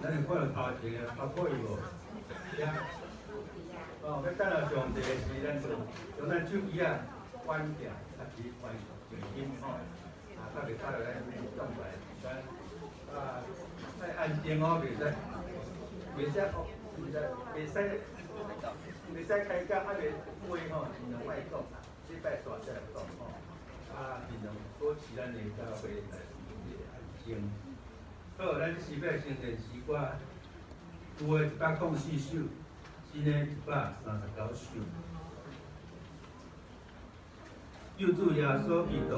咱就看到头前个包括伊无，呀，哦，要等到上帝个时，咱就用咱手机啊关掉，开始关静音吼，特别打落咱动来，咱安静哦，袂使，袂使哦，袂使开讲，袂话吼，尽量莫讲，礼拜大才来讲吼，尽量保持咱的教会来安静。好，咱时要先练诗歌，有诶104首，新诶139首。救主耶稣基督，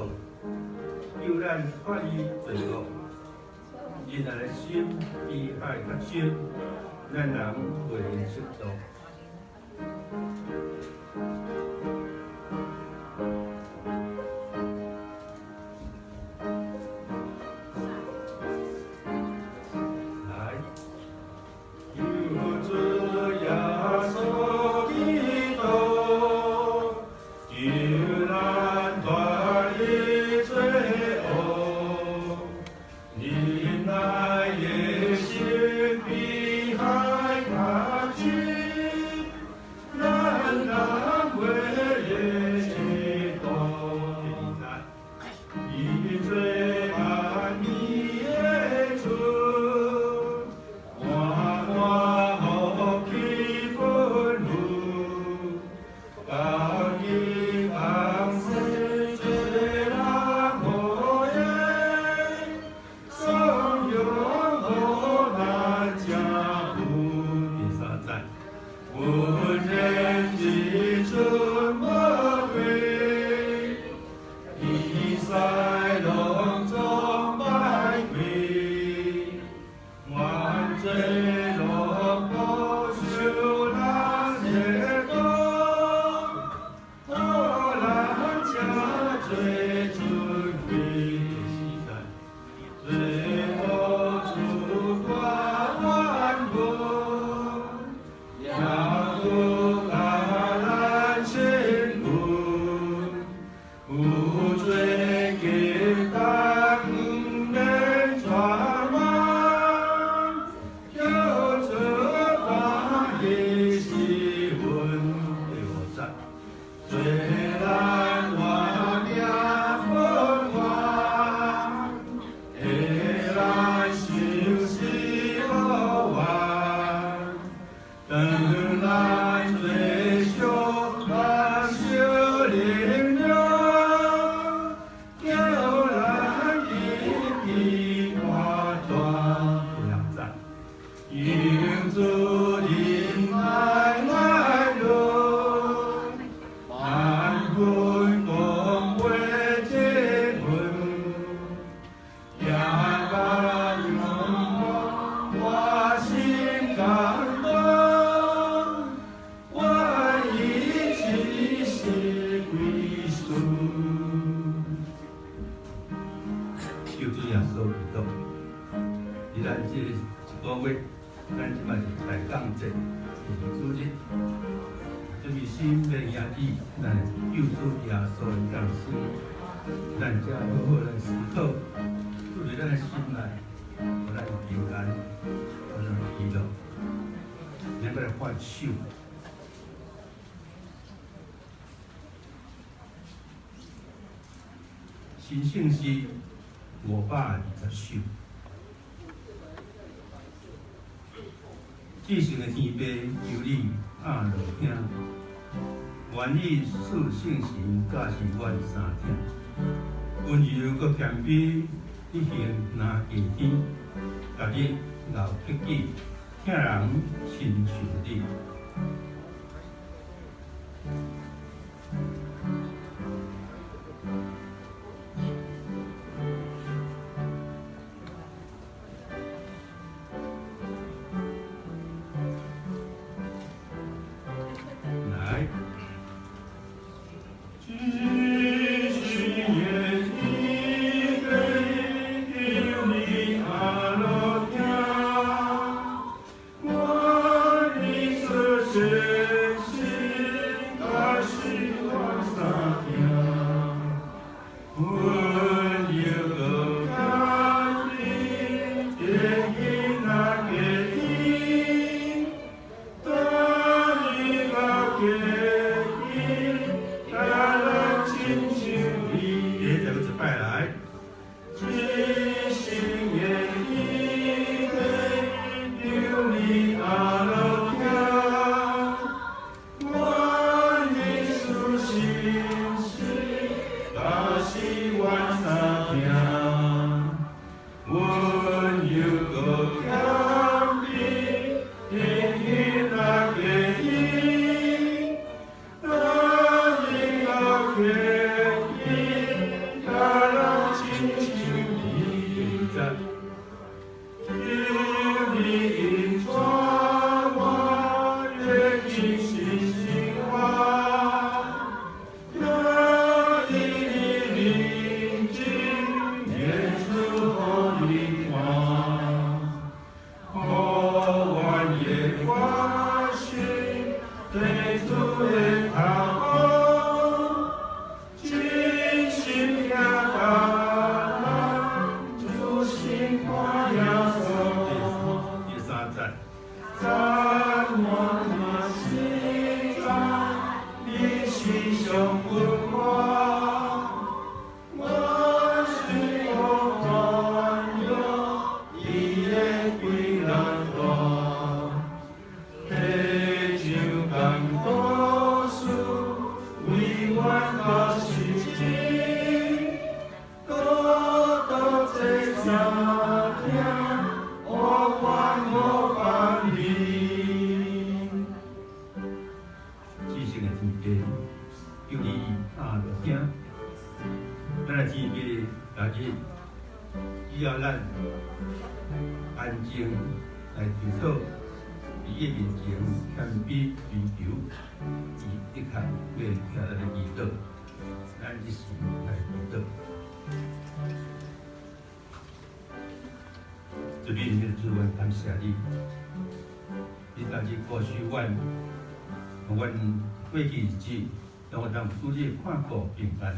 救咱脱离罪恶，人的心比海较深，咱人袂出度。新圣诗520首，至圣的天父求你阿落听，愿意赐圣神教是阮三听，温柔搁谦卑，一行拿下天，逐日留克己，听人亲像你。是前来求讨，伫伊面前谦卑追求，伊的确要徛在咧祈祷，咱一时来祈祷。主你的主，我感谢你，你当日保守阮过去日子，让我当主你看顾平安。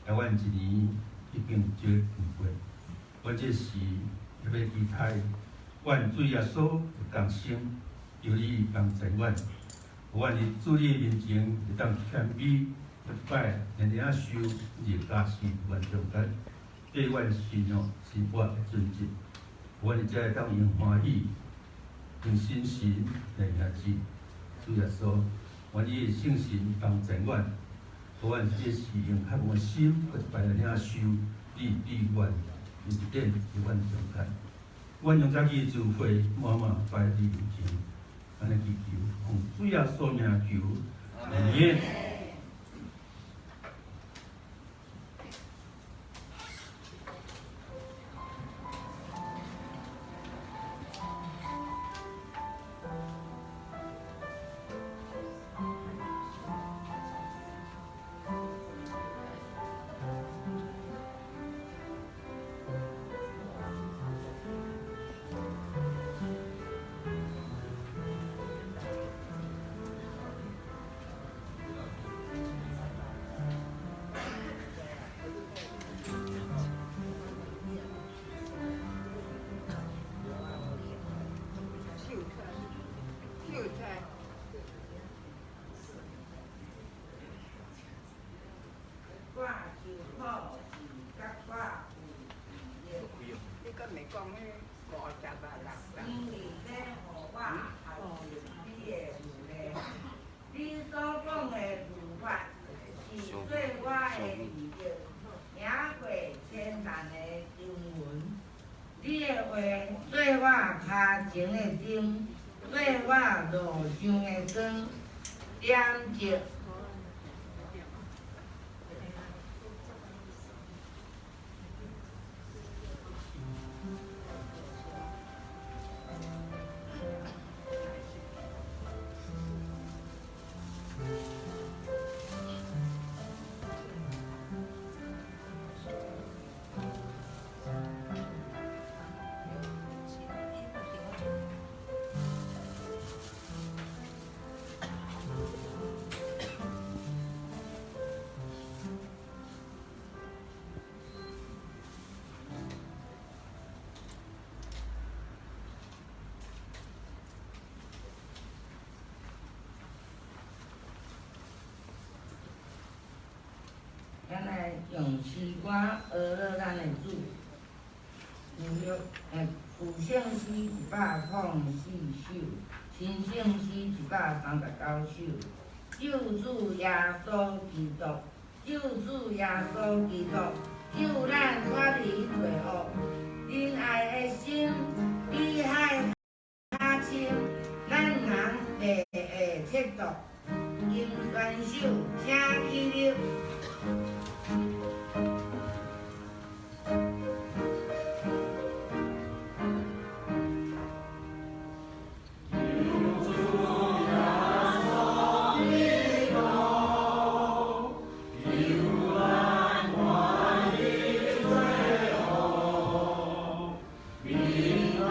台湾一年已经少过，我这时也要期待，阮主耶稣会当生，由你帮助阮，阮伫主你面前会当谦卑不拜，日日受日加时阮中间，对阮信仰生活的尊敬。阮才会当用欢喜、用信心来迎接主耶稣。愿你的圣神帮助阮，互阮这时用较无心去拜来领受你对阮恩典伫阮中间。阮用这句智慧慢慢拜你面前，安尼祈求，奉主耶稣名求，阿门。前的灯，做我路上的光，点着。咱来用诗歌学了咱的主，古圣诗104首，新圣诗139首。救主耶稣基督，救主耶稣基督，救咱脱离罪恶，仁爱的心比海较深，咱人白的切度，因选手请起立。Be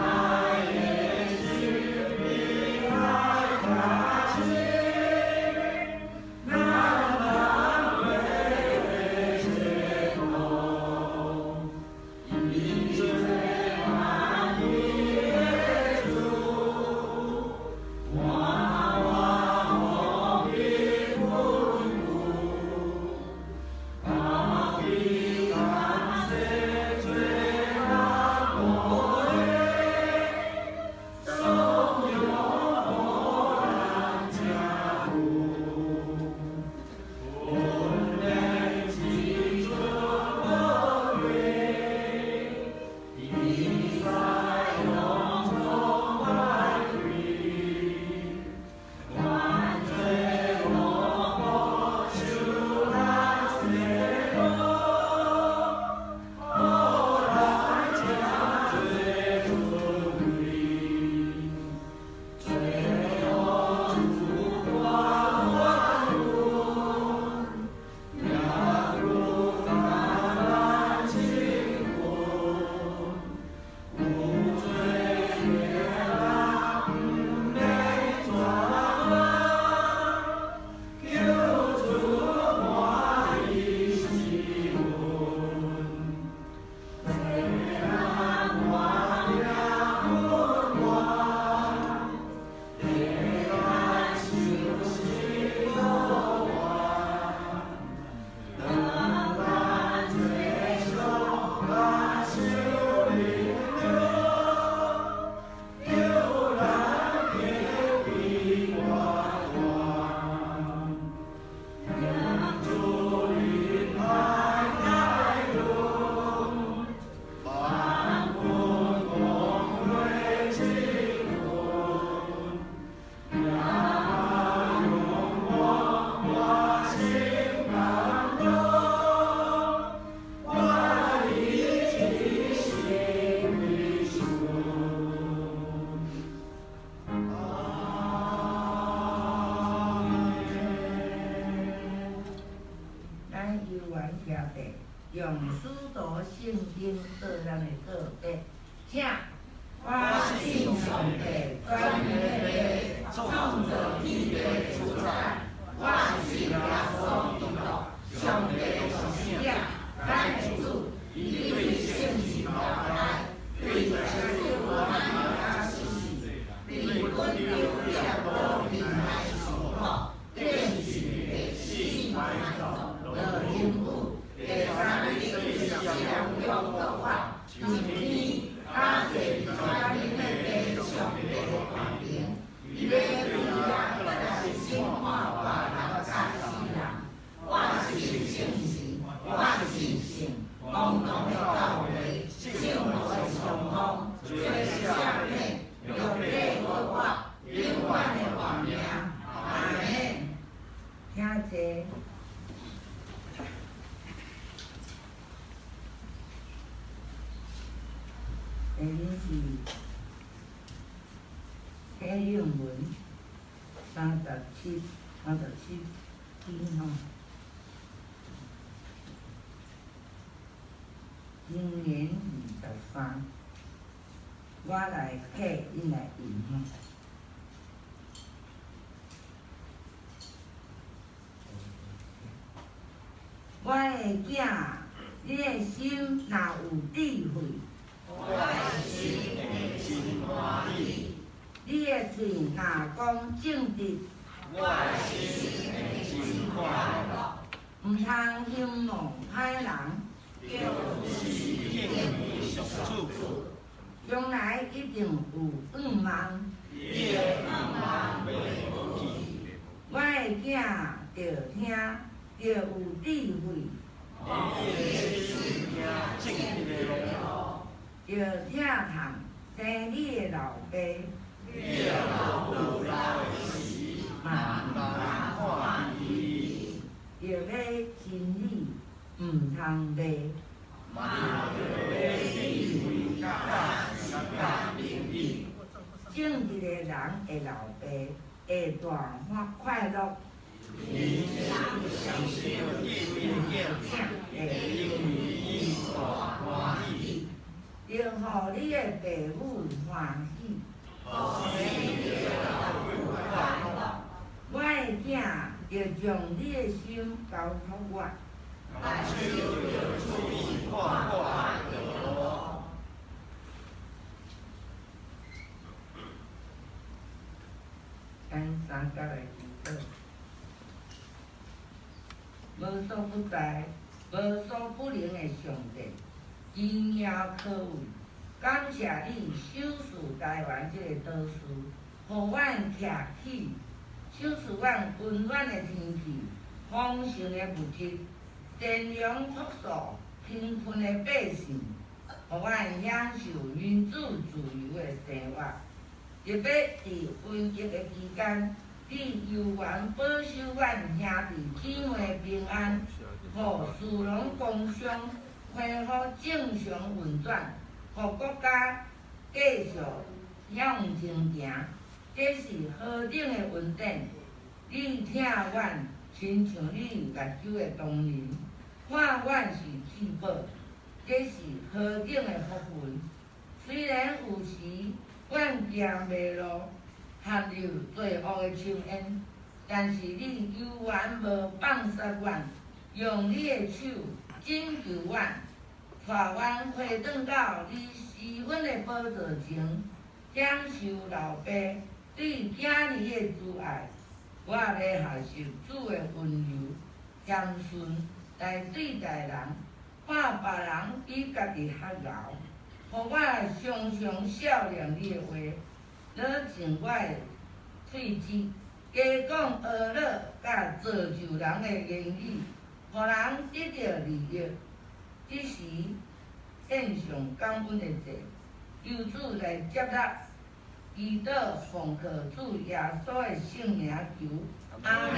用许多圣经做咱的告白，请。我信上帝专门的创造天地出产，我信耶稣基督，上帝的使者，咱的主，伊对圣经交代，对接受我们的事实，对本流的多平来生活，练习的信完手的领悟，第三日对象用的话，今天。他最专门的上帝的话语，伊要对咱来生活话人赞许人，我是信心，我是信，共同的道理，信我的相通，最下面有这个话，永远的话名，阿门。听者。下面是体英文37篇吼，今年23，我来客，因来用吼。我的囝，你的心若有智慧。我的心内心欢喜，你的嘴若讲正直，我的心内心快乐。毋通形容歹人，就是敬畏上主。将来一定有愿望，你的愿望袂无去。我的囝着听，着有智慧，你的心听正直的路。要疼痛生你的老爸，你的老母老的时，慢慢看伊。要买真理，毋通卖。嘛要买智慧甲时间朋友。正直的人的老爸会大快乐。你相信智慧的囝会因为伊大欢喜。要互你的父母欢喜，我的囝要将你的心交托我，咱手要注意看我的路。咱三角来祈祷，无所不在、无所不能的上帝。因也可畏，感谢你守护台湾这个岛屿，互阮徛起，守护阮温暖的天气、丰盛的物质、善良朴素、贫困的百姓，互阮享受民主自由的生活。特别伫瘟疫的期间，你悠然保守阮兄弟姊妹平安，互市容工商恢复正常运转，互国家继续向前行，这是何等的稳定！你疼阮，亲像你目睭的同仁，看阮是至宝，这是何等的福分！虽然有时阮行袂路，含有罪恶的深渊，但是你悠然无放杀阮，用你的手拯救阮。带阮回转到你施恩的宝座前，享受老爸对囝儿的慈爱。我要学习主的温柔、谦顺来对待人，看别人比家己较敖，互我常常笑念你的话，攞尽我的喙舌，加讲呵乐甲造就人的言语，互人得到利益。这时，献上感恩的祭，由主来接纳，祈祷奉靠主耶稣的圣名求，阿门。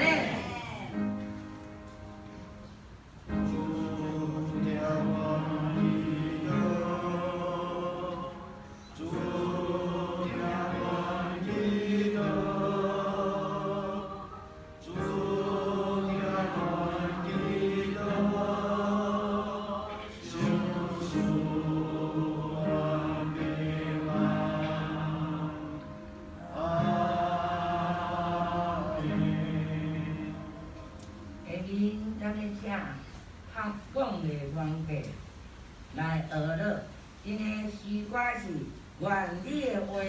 愿你的话。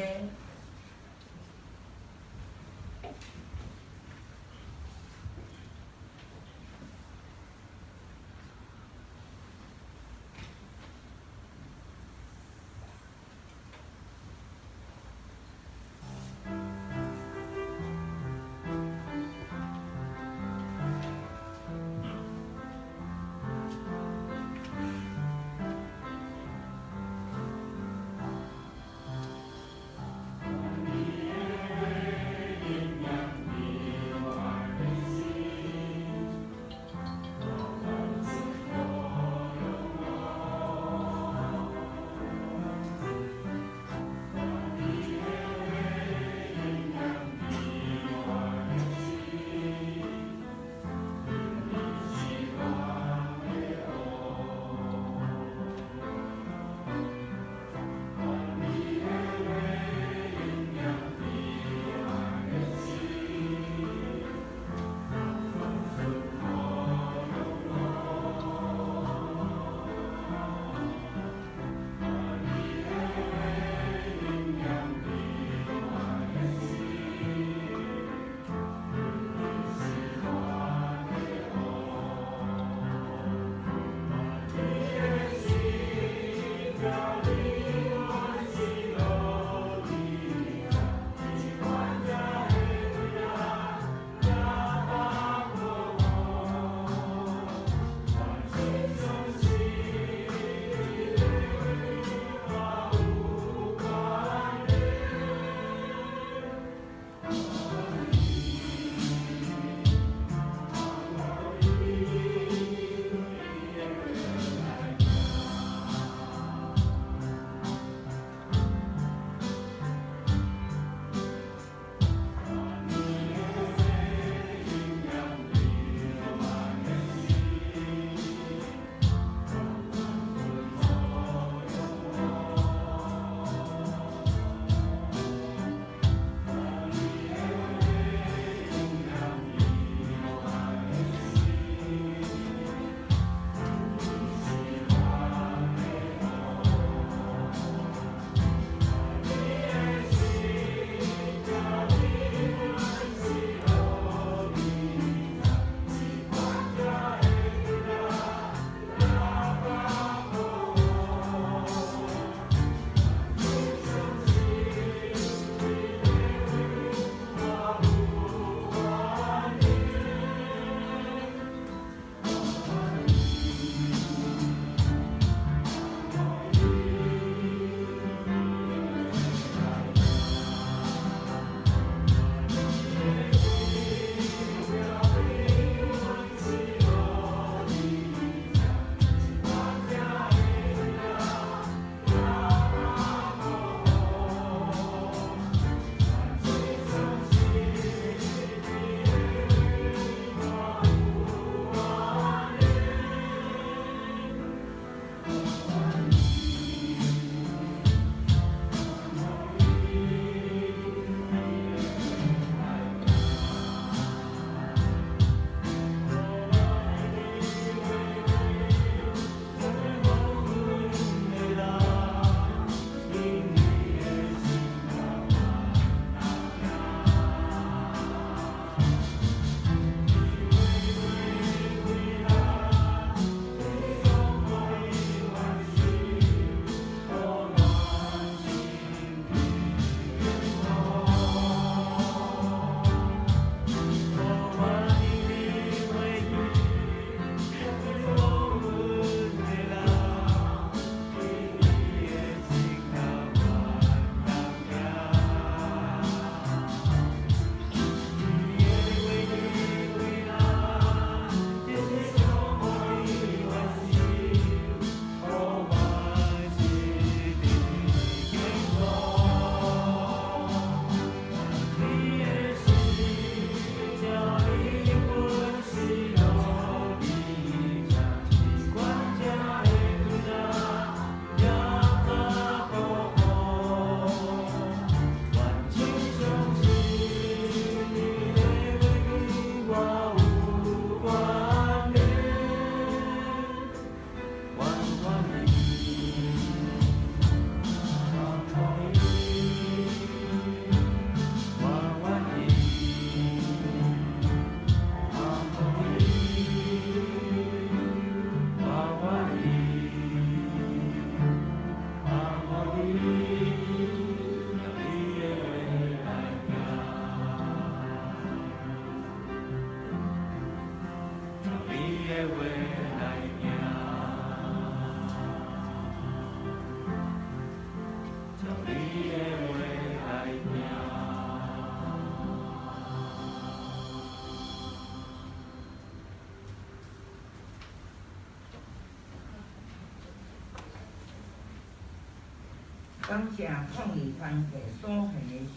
感谢创意团体所献的诗。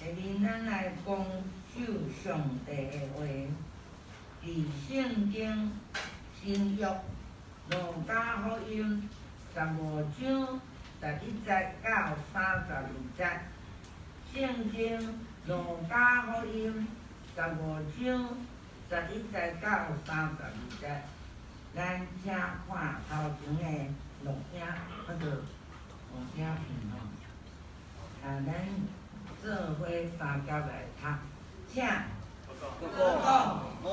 下面咱来讲述上帝的话，伫圣经新约路加福音15章11节到32节。圣经路加福音15章11节到32节。咱请看头前的录影，或者录影片哦。咱做伙三脚来读，请。哥哥讲，我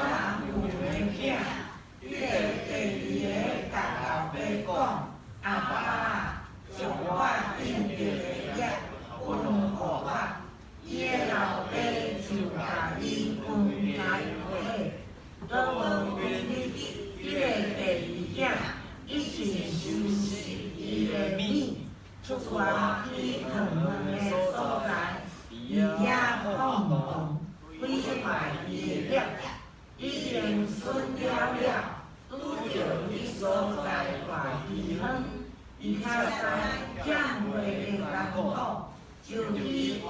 人有个囝，迄个第二个甲老爸讲，阿爸，将我应着的业分互我。伊的老爸就甲伊分开伙，都无分你。迄个第二囝已经收拾伊的米，出外去远远的所在，伊遐放荡，毁坏伊的业，已经损了了，拄着伊所在大地方，伊较知减费的艰苦，就去我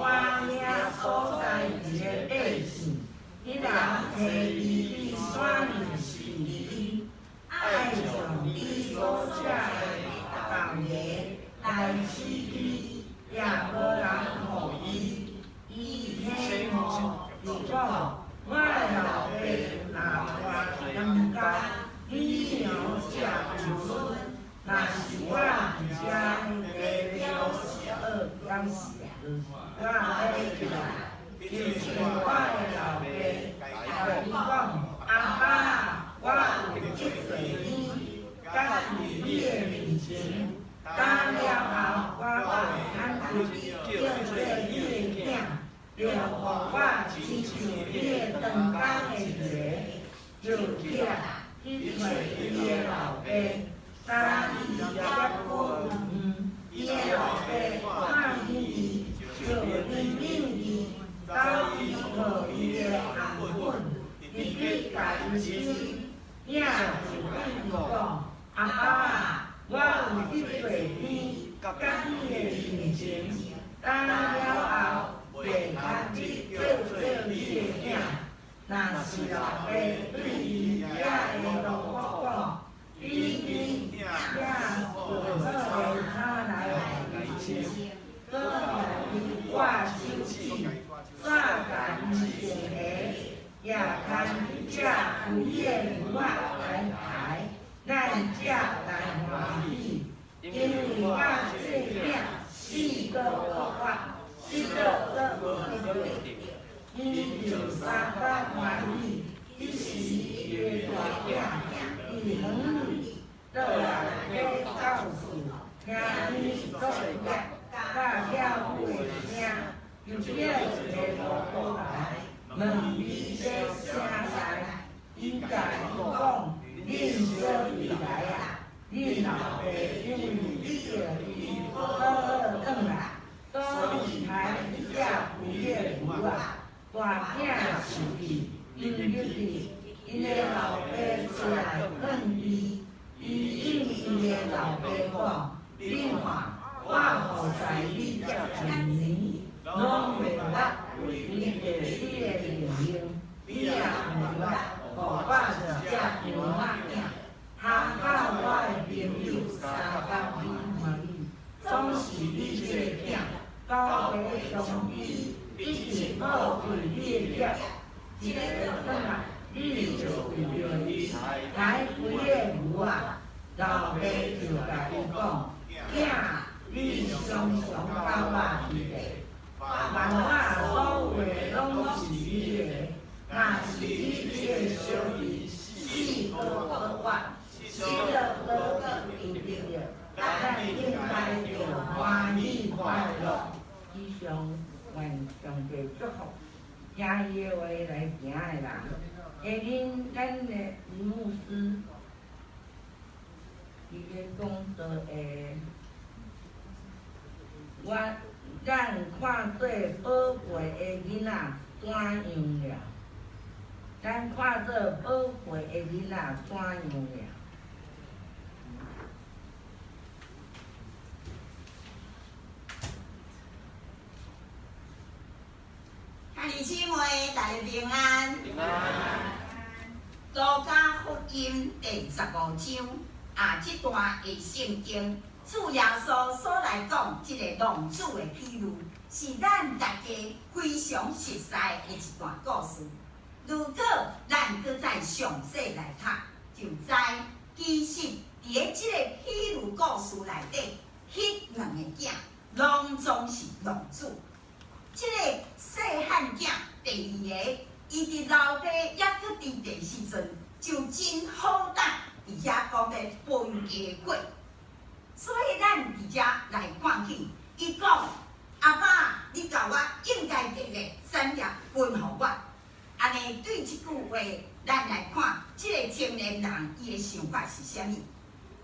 遐所在地的百姓，迄人摕伊去山里是伊。爱上伊所写的道言来刺激，也无人互伊。伊听我如果我的老爸若活人间，你娘吃有孙，若是我伫遮了事就是我要起来，就是我的老爸甲伊讲，阿爸。我有即岁天，甲伫你的面前，打了后，我把咱去叫做你的囝，就互我亲像你的长工的月，就起来去找伊的老爸，三伊结婚，伊的老爸看见伊，就认领伊，走去讨伊的红粉，伊去甲伊亲。囝就对伊讲：阿爸，我有即岁天，甲你的面前，打了后，袂通去叫做你的囝。若是老爸对伊遐的老婆讲，你去遐做好的他来互伊穿，做互伊挂手指，煞甲伊穿鞋。也看这有伊的牛仔来抬，咱这来欢喜，因为我这囝四个无得，伊就三个欢喜，伊是伊的大囝，伊远里倒来给告诉，听你做业，甲了父的声，就叫一个老婆来。问伊这啥来？伊甲伊讲，恁小弟来啊！恁老爸因为你着伊好好转来，所以才去只有迄个牛啊。大囝是伊，因为因的老爸出来问伊，伊应伊的老爸讲，恁看，我何在你遮一年，拢袂捌。你的灵灵，你也唔捌，互我一只牛仔囝，通到我的朋友三工喜欢喜，总是你这囝，高回相依，一直宝贵你的业，一个转来，你就为着伊抬几个牛啊，老爸就甲伊讲，囝，你常常到我迄个。万我所有的拢是你的，若是你这个小弟死个无法，死了无个应得了，咱应该着欢喜快乐。以上愿上帝祝福，听伊的话来行的人。下面咱的余牧师，伊咧讲到咱看做宝贝的囡仔怎样了？咱看做宝贝的囡仔怎样了？弟姊妹，大家平安。平安。路加福音第15章这段的圣经，主耶稣所来讲这个浪子的比喻，是咱大家非常熟悉的一段故事。如果咱搁再详细来读，就知其实伫咧这个比喻故事内底，迄两个囝拢总是浪子。这个细汉囝第二个，伊伫老爸抑搁伫地时阵，就真好胆，伫遐讲要分家过。所以咱伫遮来看起，伊讲阿爸，你甲我应该得个产业分互我。安尼对即句话，咱来看，即个青年人伊的想法是啥物？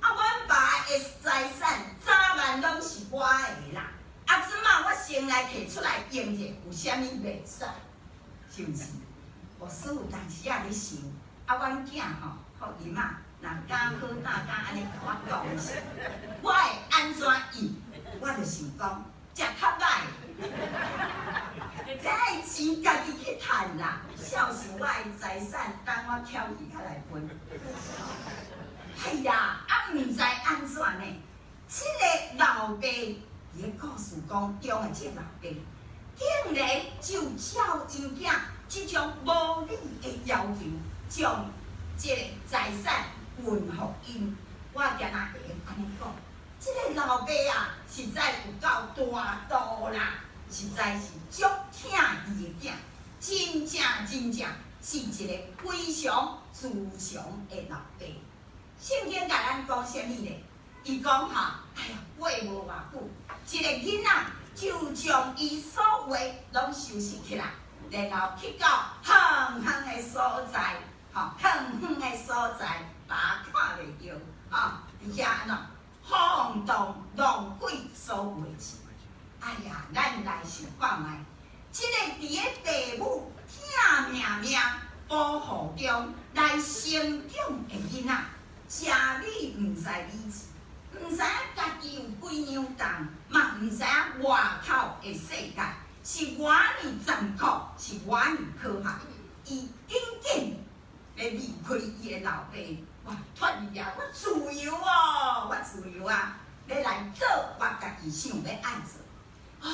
阮爸的财产早晚拢是我的啦。即马我先来摕出来用者，有啥物袂使？是毋是？我师父当时也咧想，阮囝吼，互伊嘛，若敢好大敢安尼甲我讲时，我会安怎用？我就想讲，食较歹，这钱家己去趁啦。孝顺我的财产，等我翘起较来分。哎呀，毋知安怎呢？这个老爸。伊个故事讲中的这老爸，竟然就照因囝即种无理的要求，将这个财产分互因。我今仔会安尼讲，这个老爸啊，实在有够大度啦，实在是足疼伊的囝，真正是一个非常自强的老爸。圣经甲咱讲啥物呢？伊讲哈，哎呀，过无偌久。一个囡仔就将伊所有拢收拾起来，然后去到远远的所在，远远的所在，把看袂着，伫遐安怎放荡浪费所有的钱。哎呀，咱来想看卖，这个伫咧父母疼命保护中来成长的囡仔，家里毋知理智。毋知影家己有几样重，嘛毋知影外口的世界是偌尔残酷，是偌尔可怕。伊紧紧要离开伊的老爸，哇！脱离啊！我自由哦，我自由啊！要来做我家己想要爱做。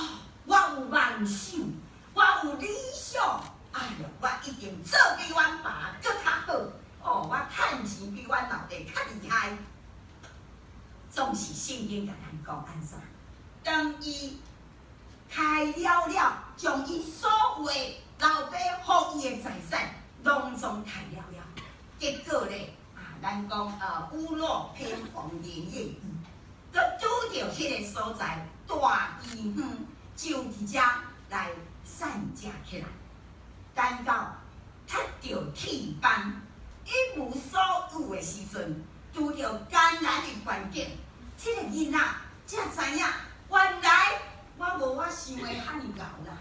我有梦想，我有理想。哎呀，我一定做比阮爸搁较好。我趁钱比阮老爸较厉害。总是圣经甲咱讲安怎？当伊开了，将伊所有老爸予伊的财产拢总开了，结果咧，咱讲屋漏偏逢连夜雨，佮拄着迄个所在大地方，就伫遮来散食起来。等到踢着铁板，一无所有的时阵。拄着艰难的环境，这个囡仔才知影，原来我无我想的遐尼敖啦，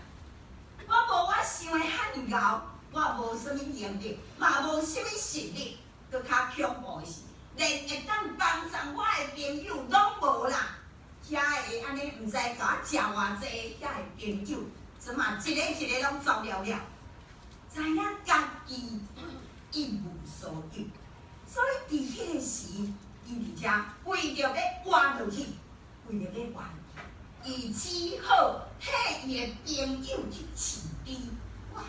我无我想的遐尼敖，我无啥物能力，嘛无啥物实力，搁较恐怖的是，连会当帮助我的朋友拢无啦，遐会安尼毋知甲我食偌济，遐的朋友，怎嘛一个拢走了了，知影家己一无所有。所以伫迄个时，伊伫遮为着要活落去，为着要活，伊只好替伊的朋友去饲猪。哇！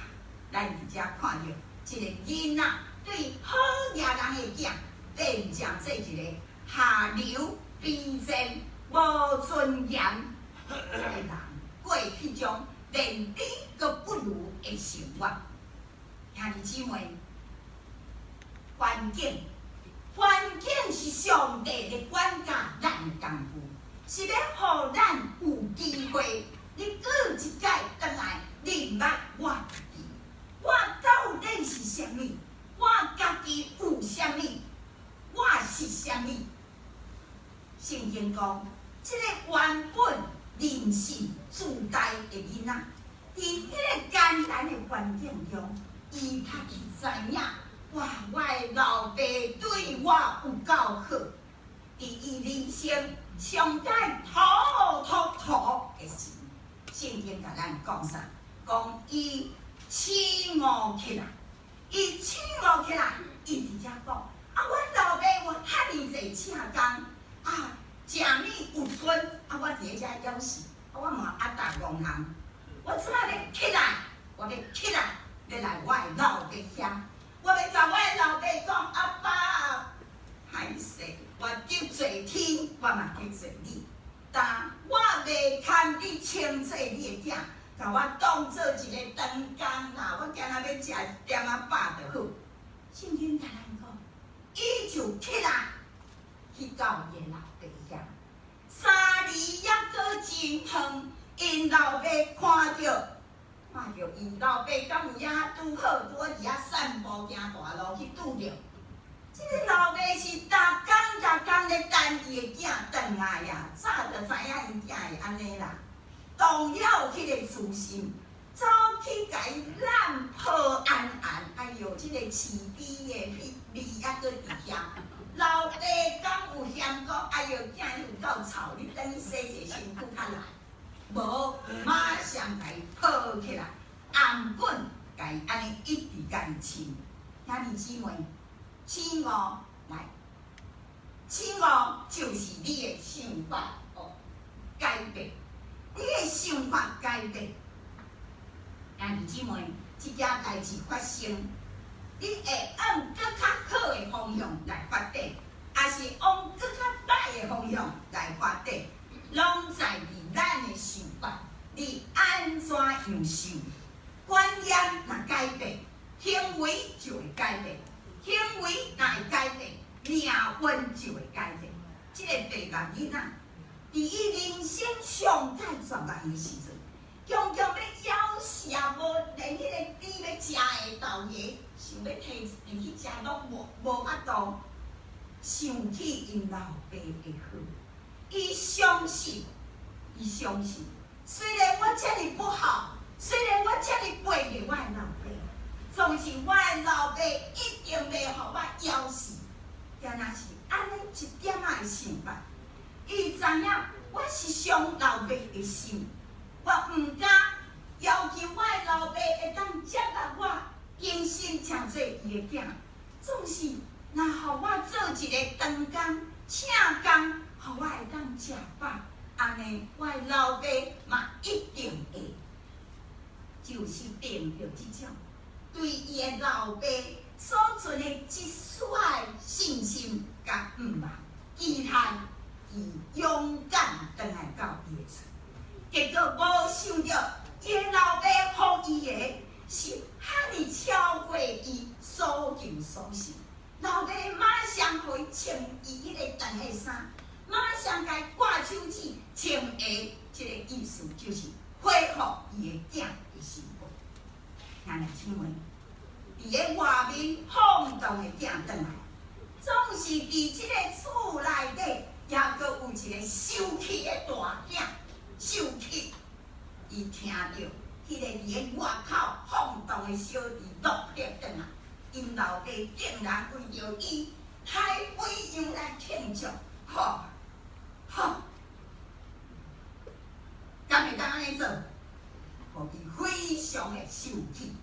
咱伫遮看着一个囡仔对好野人的囝，变成做一个下流、卑贱、无尊严的人，过迄种连你都不如的生活。兄弟姊妹，环境是上帝的管教咱的功夫，是要互咱有机会，你过一届转来认捌我家己，我到底是啥物？我家己有啥物？我是啥物？圣经讲，这个原本人性自带的囡仔，伫迄个艰难的环境中，伊较去知影。哇！我的老爸对我有够好，伫伊人生上该妥妥的事，圣经甲咱讲啥？讲伊起悟起来，伊起悟起来，伊直接讲：啊，阮老爸我遐尼济请工，啊，食米有剩，啊，我伫遮枵死，啊，我问阿达戆人，我即摆要起来，我要起来，要来我的老爸遐，我要甲我的老爸讲，阿爸，歹势，我得罪天，我嘛得罪你，但我袂堪你称作你的囝。甲我当做一个长工啦，我今仔要食一点仔饱就好。圣经甲咱讲，伊就起来去到伊老爸遐。3日还阁真远，因老爸看着伊老爸敢有影拄好拄伫遐散步行大路去拄着。即个老爸是逐工咧等伊的囝转来呀，早就知影伊囝会安尼啦。动了迄个自信，走去甲伊揽抱安安，哎哟，即、个饲猪的味还阁伫遐。老爸敢有嫌讲，哎哟，囝你有够臭，你等你洗一下身躯较来。无，马上甲伊抱起来，按滚甲伊安尼一直甲伊亲。兄弟姊妹，亲哦，来，亲哦，就是你的想法哦，改变。你的想法改变，兄弟姊妹，即件代志发生，你会往更较好的方向来发展，还是往更较歹的方向来发展，拢在于咱的想法，你安怎样想？观念若改变，行为就会改变；行为若会改变，命运就会改变。即、个白目囡仔。伫伊人生上界绝望的时阵，强强要枵食，无连迄个猪要食的豆芽，想要摕入去食，拢无法度。想起因老爸的好，伊相信，虽然我遮尼不好，虽然我遮尼背着我的老爸，总是我的老爸一定袂互我枵死。若是安尼一点仔的想法。伊知影我是伤老爸的心，我毋敢要求我的老爸会当接纳我，精心请做伊的囝。总是若互我做一个长工、请工，互我会当食饱，安尼我的老爸嘛一定会，就是定着即种对伊的老爸所存的一丝信心甲毋茫期待。伊勇敢转来到伊的厝，结果无想到，伊的老爸予伊的是遐尼超过伊所求所想。老爸马上互伊穿伊迄个长的衫，马上甲伊挂手指，穿鞋，即个意思就是恢复伊的囝的生活。兄弟姊妹，伫个外面晃动的囝转来，总是伫即个厝内底。也阁有一个受气的大囝，受气，伊听到迄个伫个外口晃动的小弟落魄转来，因老爸竟然为着伊开飞扬来庆祝，敢会当安尼做？互伊非常的受气。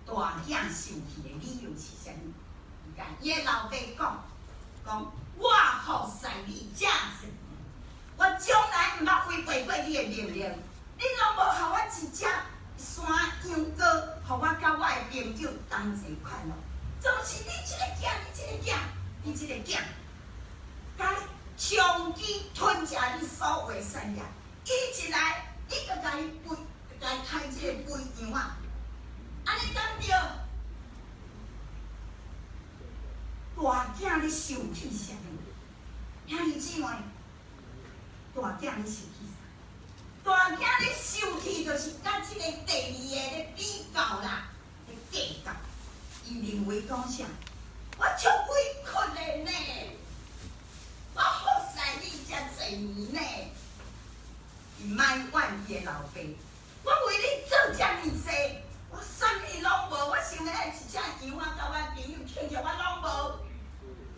大囝受气的理由是啥物？伊甲伊的老爸讲。我服侍你这些年，我从来毋捌违背过你的命令，你拢无互我一只山羊羔，互我甲我的朋友同齐快乐。总是你这个囝，甲长期吞食你所有的产业，伊一来，你就甲伊开这个肥羊啊，安尼敢对？大囝咧受气啥物？兄弟姊妹，大囝咧受气啥？大囝咧受气就是甲即个第二个咧比较啦，咧计较。伊认为讲啥？我足委屈的呢，我服侍你遮侪年呢，伊埋怨伊的老爸，我为你做遮尔济，我啥物拢无，我想要一只羊仔甲我朋友庆祝，我拢无。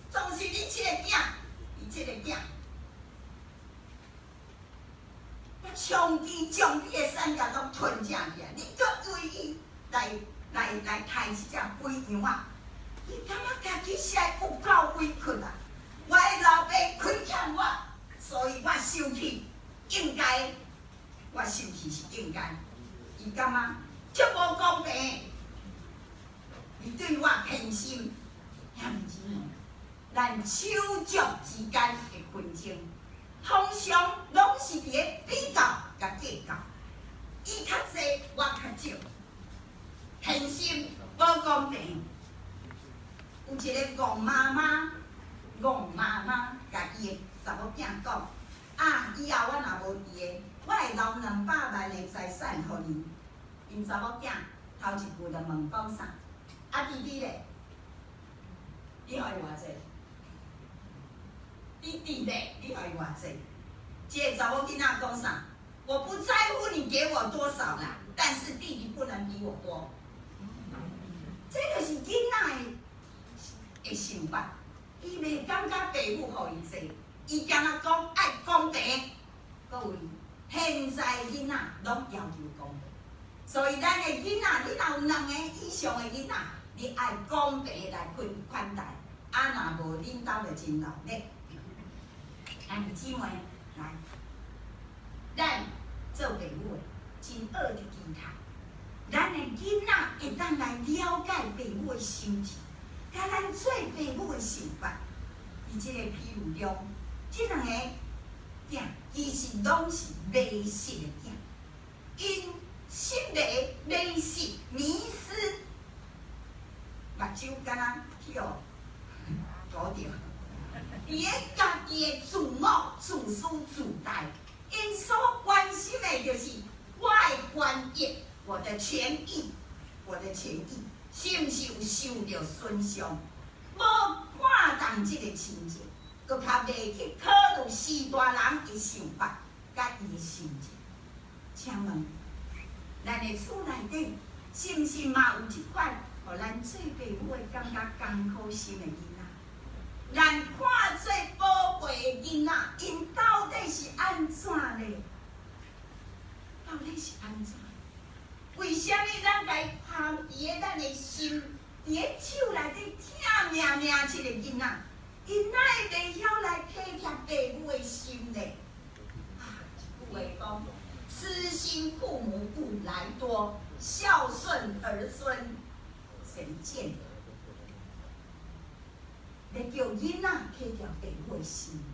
总是你这个囝，伊这个囝，我长期将你的产业拢吞食起来，你搁为伊来杀即只肥羊仔，伊感觉家己实在有够委屈啊！我的老爸亏欠我，所以我受气，应该，我受气是应该。伊感觉足无公平，伊对我偏心，兄弟姊妹，咱手足之间的纷争，通常拢是伫咧比较甲计较，伊较济，我较少，偏心无公平。有一个戆妈妈甲伊的查某囝讲：啊，以后我若无伫个，我会留200万的财产互你。因查某囝头一句就问讲啥？啊，弟弟咧，你互伊偌济？弟弟咧，你互伊偌济？这个查某囡仔讲啥？我不在乎你给我多少啦，但是弟弟不能比我多。这就是囡仔的想法，伊袂感觉爸母互伊济，伊敢若讲爱公平。各位，现在囡仔拢要求公平，所以咱的囡仔，你若有2个以上的囡仔，你爱公平来款待，啊，若无恁兜就真闹热。兄弟姊妹，来，咱做爸母的真学着其他，咱的囡仔会当来了解爸母的心情。甲咱做爸母的想法，伫即个譬如中，即2个囝其实拢是迷失的囝，因心理迷失、迷失，目睭敢若跳搞着，伊个家己的自我、自私、自大，因所关心的就是我的权益、我的权益、是毋是有受到损伤？无看重即个情节，搁较袂去考虑四大人的想法，甲伊的心情。请问，咱的厝内底是毋是嘛有一款，互咱做爸母的感觉艰苦心的囡仔？咱看做宝贝的囡仔，因到底是安怎咧？到底是安怎？为什么咱该放伫个咱的心，伫个手内底疼命命一个囡仔，因哪会袂晓来体贴爸母的心呢？啊，一句话讲，痴心父母不来多，孝顺儿孙谁见？来叫囡仔体贴爸母的心，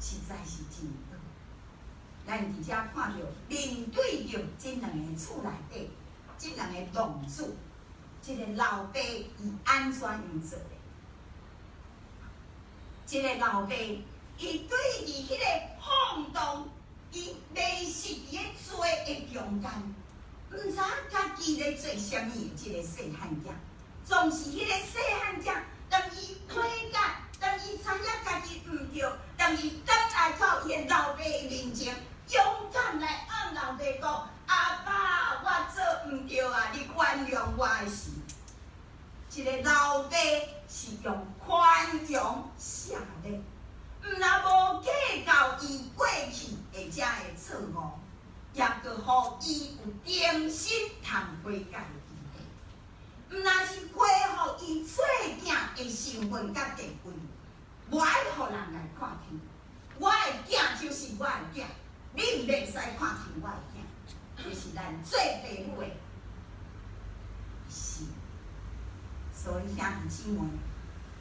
实在是真好。咱伫遮看到面对着这2个厝内底。这2个浪子，这个老爸伊安怎样做的？这个老爸伊对伫迄个晃动，伊迷失伫个做的中间，毋知家己咧做啥物。这个细汉仔，总是迄个细汉仔，当伊悔改，当伊知影家己毋对，当伊倒来到伊的老爸的面前，勇敢来按老爸讲。阿爸，我做毋对啊！你原谅我的事。一个老爸是用宽容下咧，毋若无计较伊过去或者的错误，也搁互伊有重新通悔改的机会。毋若是恢复伊做囝的身份甲地位，无爱互人来看轻。我的囝就是我的囝，你毋袂使看轻我的囝。就是咱做爸母的是，所以兄弟姊妹，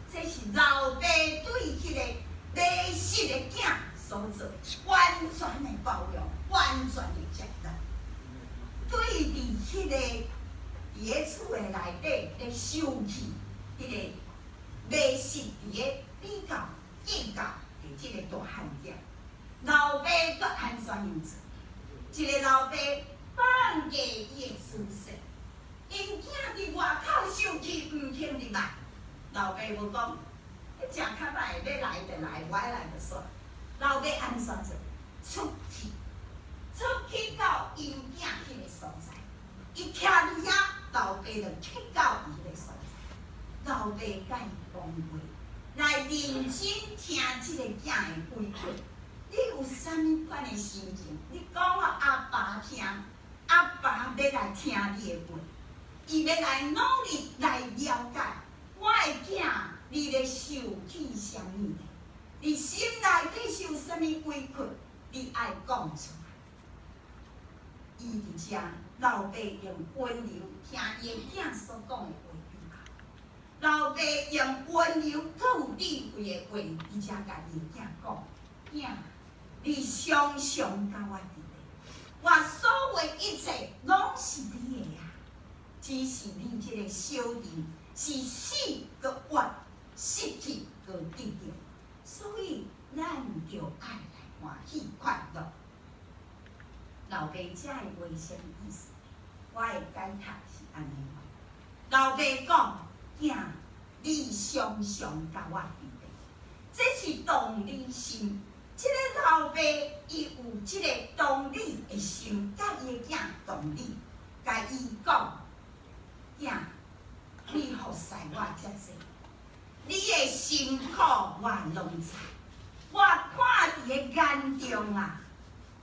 这是老爸对迄个迷失的囝所做，完全的包容，完全的接纳。对伫迄个伫个厝的内底咧受气，迄个迷失伫个比较计较的即个大汉仔，老爸搁安怎样做？一个老爸放下伊的私事，因囝伫外口受气，毋听入来。老爸无讲，你食较歹，要来就来，我来就煞。老爸安怎做？出去到因囝迄个所在，伊徛伫遐，老爸就去到伊迄个所在。老爸甲伊讲话，来认真听即个囝的委屈。你有啥物款的心情？你讲我阿要来听你的话，伊要来努力来了解我的囝，你咧受气啥物？你心内底受啥物委屈？你爱讲出来。伊伫遮，老爸用温柔听伊囝所讲的话以后，老爸用温柔更有智慧的话，伫遮甲伊囝讲：囝，你常常甲我伫咧，我所有一切拢是你的啊，只是你这个小人是死个活，失去个得着，所以咱就爱来欢喜快乐。老爸这的话什么意思？我的解读是安尼话。老爸讲：囝，你常常甲我伫咧，这是同理心。这个老爸伊有这个同理的心，甲伊的囝同理，甲伊讲：囝，你服侍我遮济，你的辛苦我拢知，我看伫个眼中啊。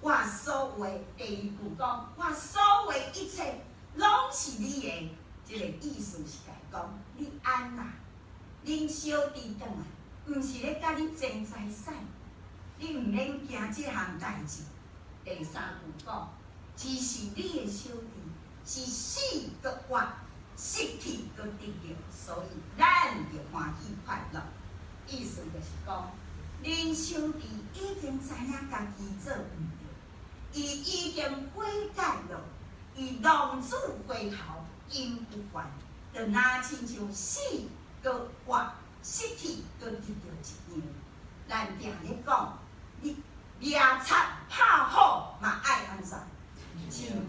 我所有的第一句讲，我所有的一切拢是你的。这个意思是来讲，你安啦，恁小弟转来，毋是咧甲你争财产，你毋免惊这项代志。第三句讲，只是你的小弟是死个活，失去个得着，所以咱就欢喜快乐。意思就是讲，恁小弟已经知影家己做毋对。伊已经悔改了，伊浪子回头因不还，就拿亲像死个活，失去个得着一样。咱定咧讲，你掠贼拍虎嘛爱安怎？真兄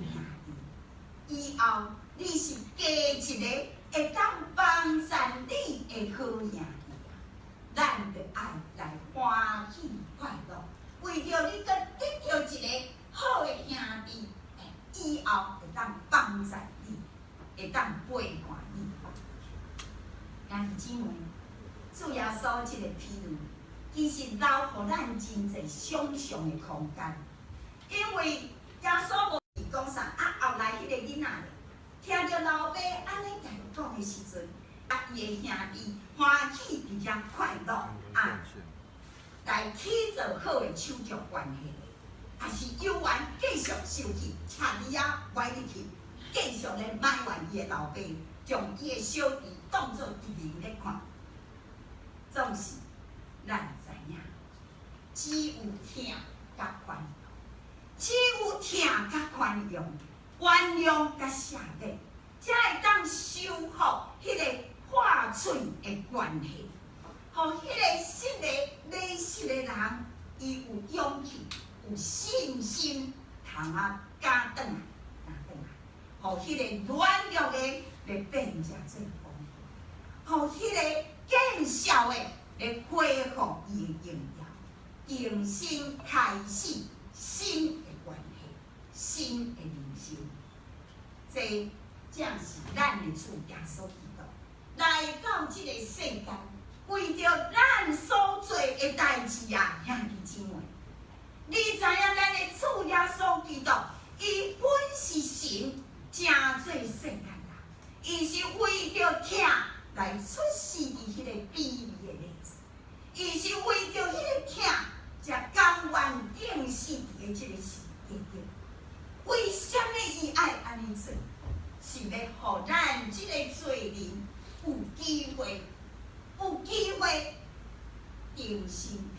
弟，以后你是加一个会当帮衬你的好兄弟，咱就爱来欢喜快乐，为着你个得着一个。好的兄弟，以后会当帮助你，会当陪伴你。兄弟姊妹，主耶稣这个比喻，其实留予咱真侪想象的空间。因为耶稣无讲啥，后来迄个囡仔听着老爸安尼甲伊讲的时阵，伊的兄弟欢喜而且快乐，来起做好的手足关系。还是有缘继续受气，恰你啊歪入去，继续咧埋怨伊的老爸，将伊的小弟当作敌人咧看。总是咱知影，只有疼甲宽容，只有疼甲宽容，原谅甲赦免，才会当修复迄个破碎的关系，互迄个新的理性的人，伊有勇气。有信心，通加转来，互迄个软弱的来变成做丰富，互迄个见效的来恢复伊的荣耀，重新开始新的关系，新的人生。这正是咱的主耶稣基督来到这个世间，为着咱所做的代志啊，兄弟姊妹。你知影咱的主耶稣基督，伊本是神，正做圣人人，伊是为着疼来出世伫迄个卑微的日子，伊是为着迄个疼，才甘愿定死伫个即个世界顶。为什么伊爱安尼做？是要互咱即个罪人有机会重新。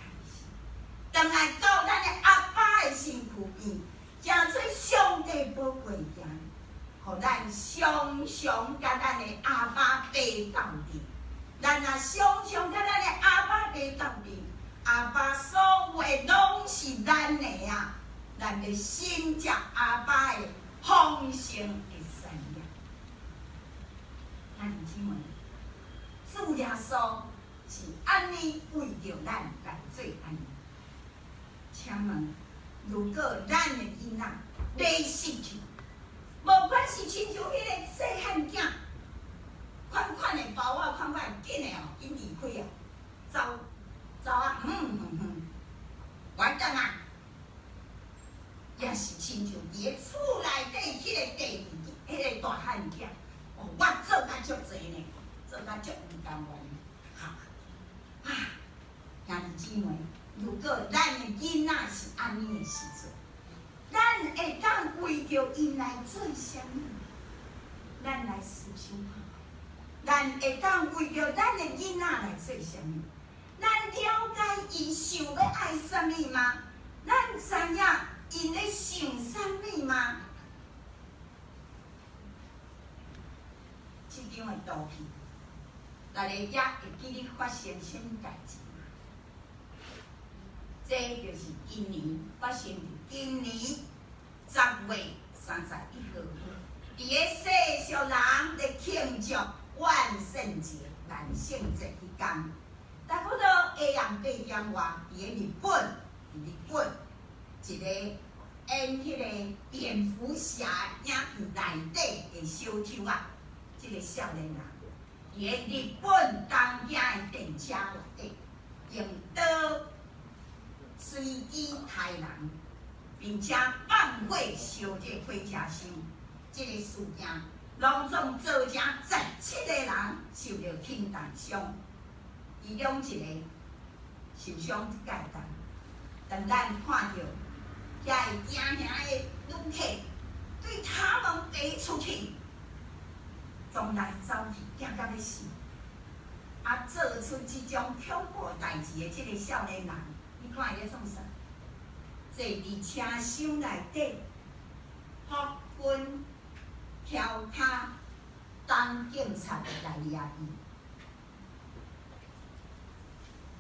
当来到咱的阿爸的身躯边，诚做上帝宝贵的，互咱常常甲咱的阿爸爬斗阵。咱若常常甲咱的阿爸爬斗阵，阿爸所有的拢是咱的啊，咱要心照阿爸的丰盛的善良。兄弟姊妹，主耶稣是安尼为着咱来做安尼。请问，如果咱的囡仔要失去，无管是亲像迄个细汉囝，款款的包啊，款款紧的哦，紧离开哦，走啊，完蛋啊！也是亲像伫咧厝内底迄个第二，迄个大汉囝，哦，我做甲足济呢，做甲足唔甘愿，哈啊！兄弟姊妹，如果咱的囡仔是安尼的时阵，咱会当为着因来做啥物？咱来思想看。咱会当为着咱的囡仔来做啥物？咱了解伊想要爱啥物吗？咱知影因咧想啥物吗？即张的图片，大家也会记咧发生啥物代志？这就是今年发生伫今年10月31号，伫个世俗人咧庆祝万圣节、万圣节迄天，差不多下暗8点外，伫个日本一个演迄个蝙蝠侠影片内底的小丑啊，即个少年人，伫个日本东京的电车内底用刀随机杀人，并且放火烧这火车厢，这个事件拢总造成17个人受到轻重伤，其中一个受伤介重。当咱看到遐个行行的旅客对他们飞出去，总来走去，惊到要死。啊，做出这种恐怖代志的这个少年人，你看伊咧创啥？坐伫车厢内底，发昏、跳脚，当警察来抓伊。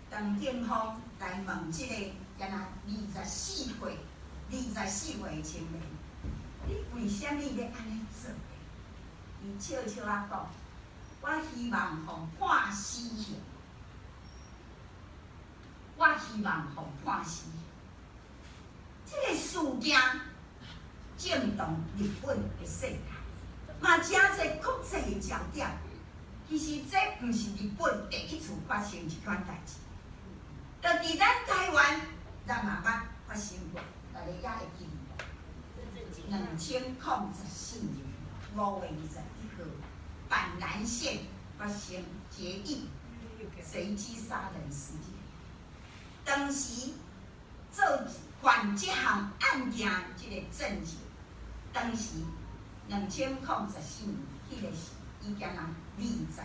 当警方来问即个敢若24岁的青年，你为虾米要安尼做？伊笑笑啊讲：我希望互判死刑，我希望互判死刑。这个事件震动日本的世界，嘛真侪国际的焦点。其实这毋是日本第一次发生这款代志，就伫咱台湾，咱嘛捌发生过，大家也会记得。2004年5月21号，板南线发生劫狱、随机杀人事件。当时做犯这项案件这个证据，当时2004年迄个时，伊竟然21岁。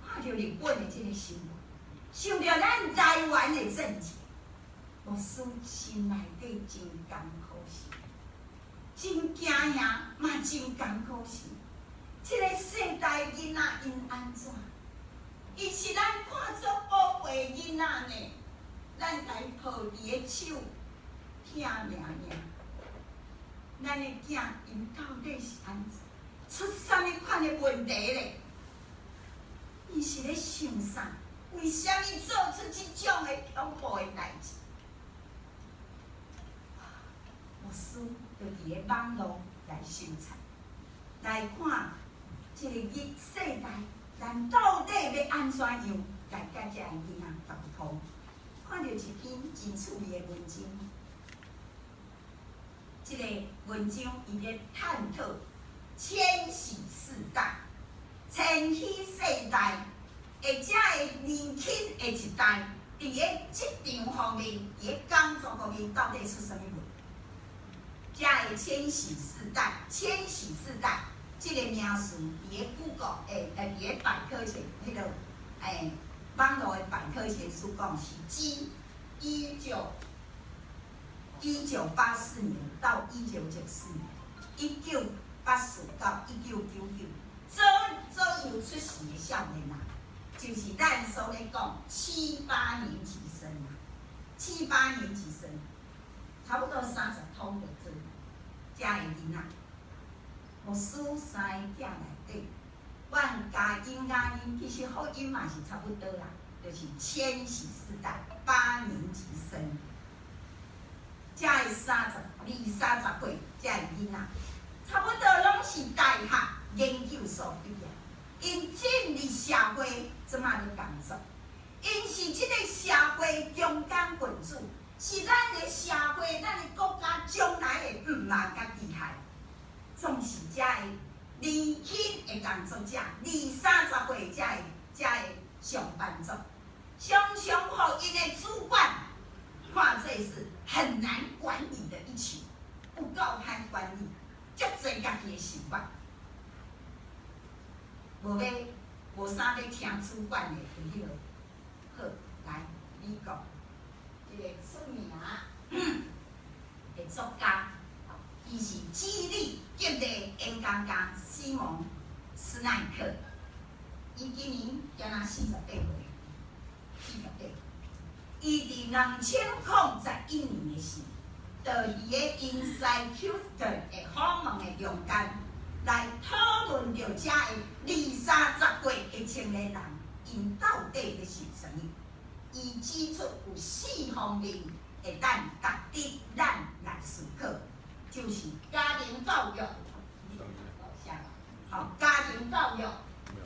看到日本的这个新闻，想到咱台湾的政治，我思心内底真艰苦死，真惊吓，嘛真艰苦死。这个世代囡仔因安怎？伊是咱看作宝贝囡仔呢，咱家抱伫个手，疼命命。咱的囝因到底是安怎？出啥物款的问题咧？伊是咧想啥？为虾米做出这种的恐怖的代志？牧师就伫个网络来搜查，来看这个世代，咱到底要安怎样来甲这个囡仔沟通？看到一篇真趣味的文章，这个文章伊咧探讨千禧世代。千禧世代，或者个年轻的一代，伫个职场方面，伫个工作方面，到底出啥物问题？这个千禧世代，这个名词伫个Google伫个百科全迄个网络的百科全书讲是指1984年到1994年，1984到1999。左右出世的少年人，就是咱所咧讲7、8年级生啊，7、8年级生，差不多30通的做，遮个囡仔，牧师3个囝内底，阮家因其实福音嘛是差不多啦，就是千禧世代8年级生，遮个20、30岁，遮个囡仔，差不多拢是大学。研究所毕业，因进入社会，即马咧工作，因是即个社会中间分子，是咱的社会、咱的国家将来的毋嘛甲厉害，总是遮的年轻的工作者，20、30岁遮的上班族，常常互因的主管看做是很难管理的一群，有够难管理，足侪家己的想法，无啥要听主管的迄落。好，来，你讲，这个出名的作家，伊是智利极地演讲家西蒙斯奈克，伊今年才若48岁，48。伊伫2011年的时，就伫个 Inside Houston 的访问的中间，来讨论着遮的20-30岁的青年人，因到底咧是啥物？伊指出有4方面会当值得咱来思考，就是家庭教育，家庭教育、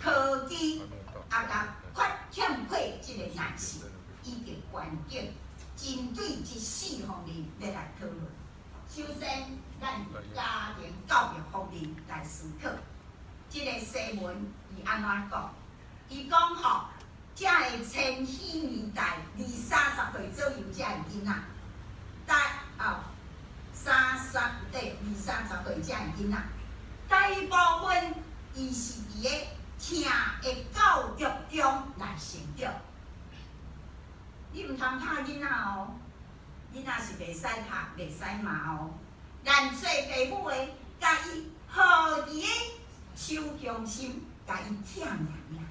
科技，甲欠缺即个男性，以及环境，针对这4方面要来讨论。首先，咱家庭教育方面来思考，即个西文伊安怎讲？伊讲吼。遮个千禧年代20-30岁左右遮个囡仔，20-30岁遮个囡仔，大部分伊是伫个听的教育中来成长。你毋通拍囡仔哦，囡仔是袂使拍、袂使骂哦。咱做父母的，甲伊抱伫个手中心，甲伊疼娘。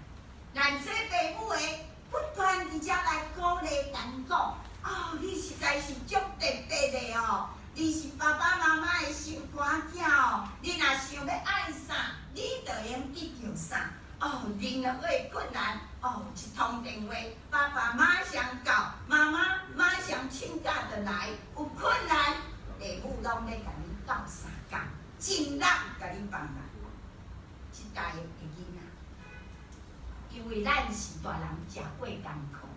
咱做父母的，不断伫遮来鼓励咱讲，哦，你实在是足特别的哦，你是爸爸妈妈的心肝囝哦，你若想要爱啥，你就用得到啥。哦，任何的困难，哦，一通电话，爸爸马上到，妈妈马上请假就来。有困难，父母拢要甲你斗相共，尽力甲你帮忙。一代的囡仔。因为咱是大人，食过艰苦，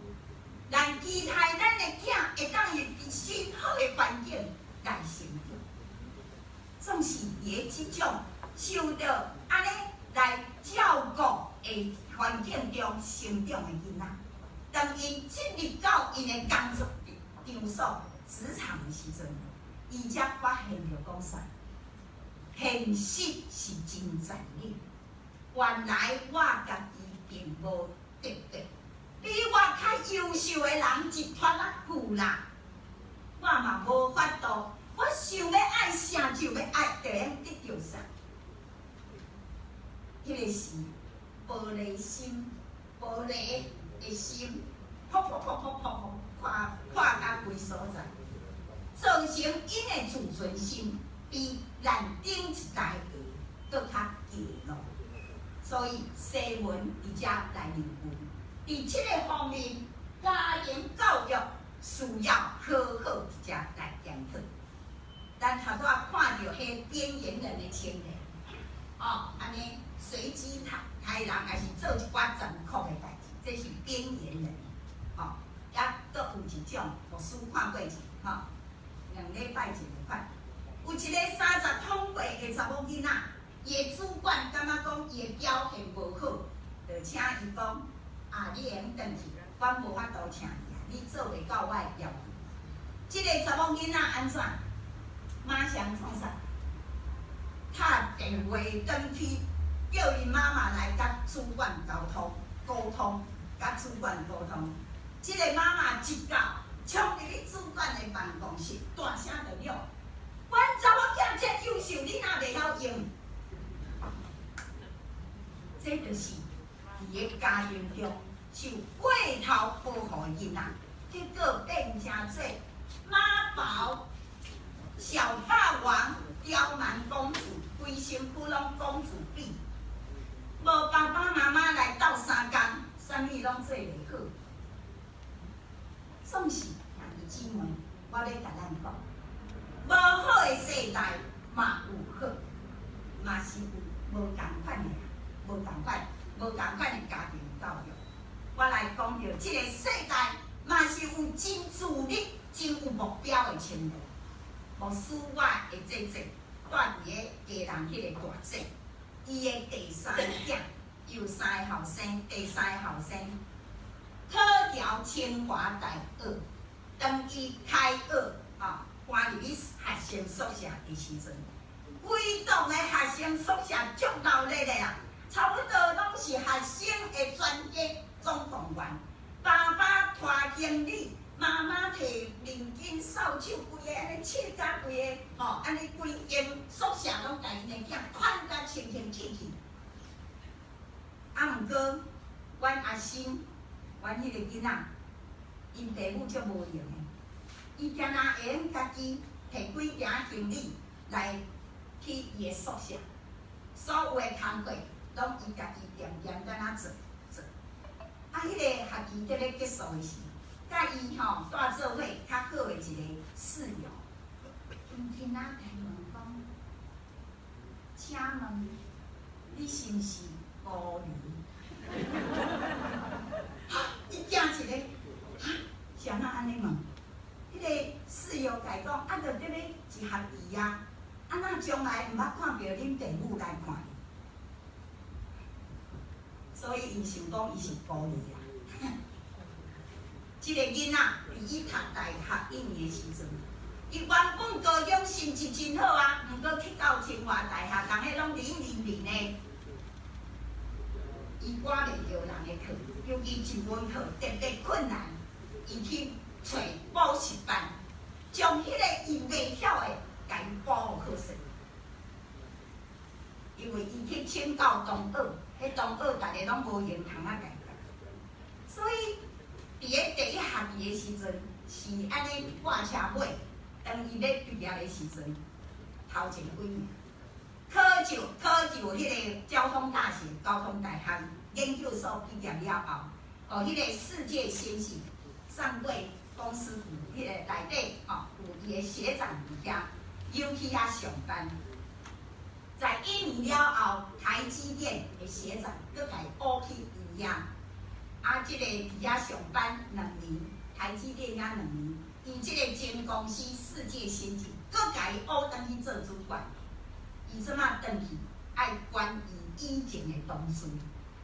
咱期待咱的囝会当伫真好的环境来成长，总是伫个即种受到安尼来照顾的环境中成长的囡仔，当因进入到因的工作场所、职场的时阵，伊才发现着讲啥？现实是真残忍，原来我家己。并无特别，比我较优秀的人一撮仔久啦，我嘛无法度，我想要爱啥就要爱，就用得到啥。迄个是玻璃心，玻璃的心，破破甲规所在，造成因的自尊心比咱顶一代的佫较低落。所以西文伫遮来认为，伫即个方面，家庭教育需要好好伫遮来检讨。咱头拄仔看到迄边缘人的青年，安尼随机害人，还是做一寡残酷的代志，这是边缘人。也佫有一种，我书看过一2礼拜前就看，有一个30通过的查某囡仔。伊的主管感觉讲伊的表现无好，就请伊讲，你会用转去，阮无法度请你，你做袂到我的要求。即个查某囡仔安怎？马上创啥？打电话转去，叫伊妈妈来甲主管沟通，甲主管沟通。即个妈妈一到，冲入去主管的办公室，大声就嚷：阮查某囝遮优秀，你若袂晓用。这就是伫个家庭中受过头保护的囡仔，结果变成做妈宝、小霸王、刁蛮公主，规身躯拢公主病。无爸爸妈妈来斗相共，啥物拢做袂好。总是兄弟姊妹，我要甲咱讲，无好的世代嘛有好，嘛是有无共款的。无共款的家庭教育，我来讲着，即个世代嘛是有真自律、真有目互使我的姐姐住伫个家人迄个大姐，伊的第三囝有3个后生，第3个后生考调清华大学，当伊开学搬入去学生宿舍的时阵，规栋的学生宿舍足闹热的啦，差不多拢是学生的全家总动员，爸爸拖行李。妈妈摕零斤扫帚，规个安尼切甲规个，安尼规间宿舍拢甲因的囝款甲清清气气。毋过，阮阿婶，阮迄个囡仔，因爸母足无用的，伊惊若会用家己摕几件行李来去伊的宿舍，所有的工课拢伊家己点点在那做。迄个学期伫咧结束的时，甲伊住做伙较好的一个室友，因听仔来问讲，请问你是毋是孤儿？伊惊一个，是安怎安尼问？迄个室友甲伊讲，着伫咧一学期啊，怎将来毋捌看到恁父母来看你？所以伊想讲伊是孤儿啊。即个囡仔，伊读大学1年的时阵，伊原本高中成绩真好啊，毋过去到清华大学，人迄拢000的，伊赶袂着人的课，尤其一门课特别困难，伊去找补习班，将迄个伊袂晓的，甲伊补好势。因为伊去请教东澳，迄东澳大家拢无用通甲伊教，所以。伫个第1学期的时阵，是安尼挂车尾，当伊要毕业的时阵，头前几年，考就迄个交通大学、交通大学研究所毕业了后，迄个世界先进上柜公司迄个内底有伊的学长伫遐，又去遐上班。在1年了后，台积电的学长佫甲伊挖去伊遐。即个伫遐上班2年，台积电遐2年，伊即个前公司世界先进，佫甲伊挖转去做主管。伊即马转去爱管伊以前的同事，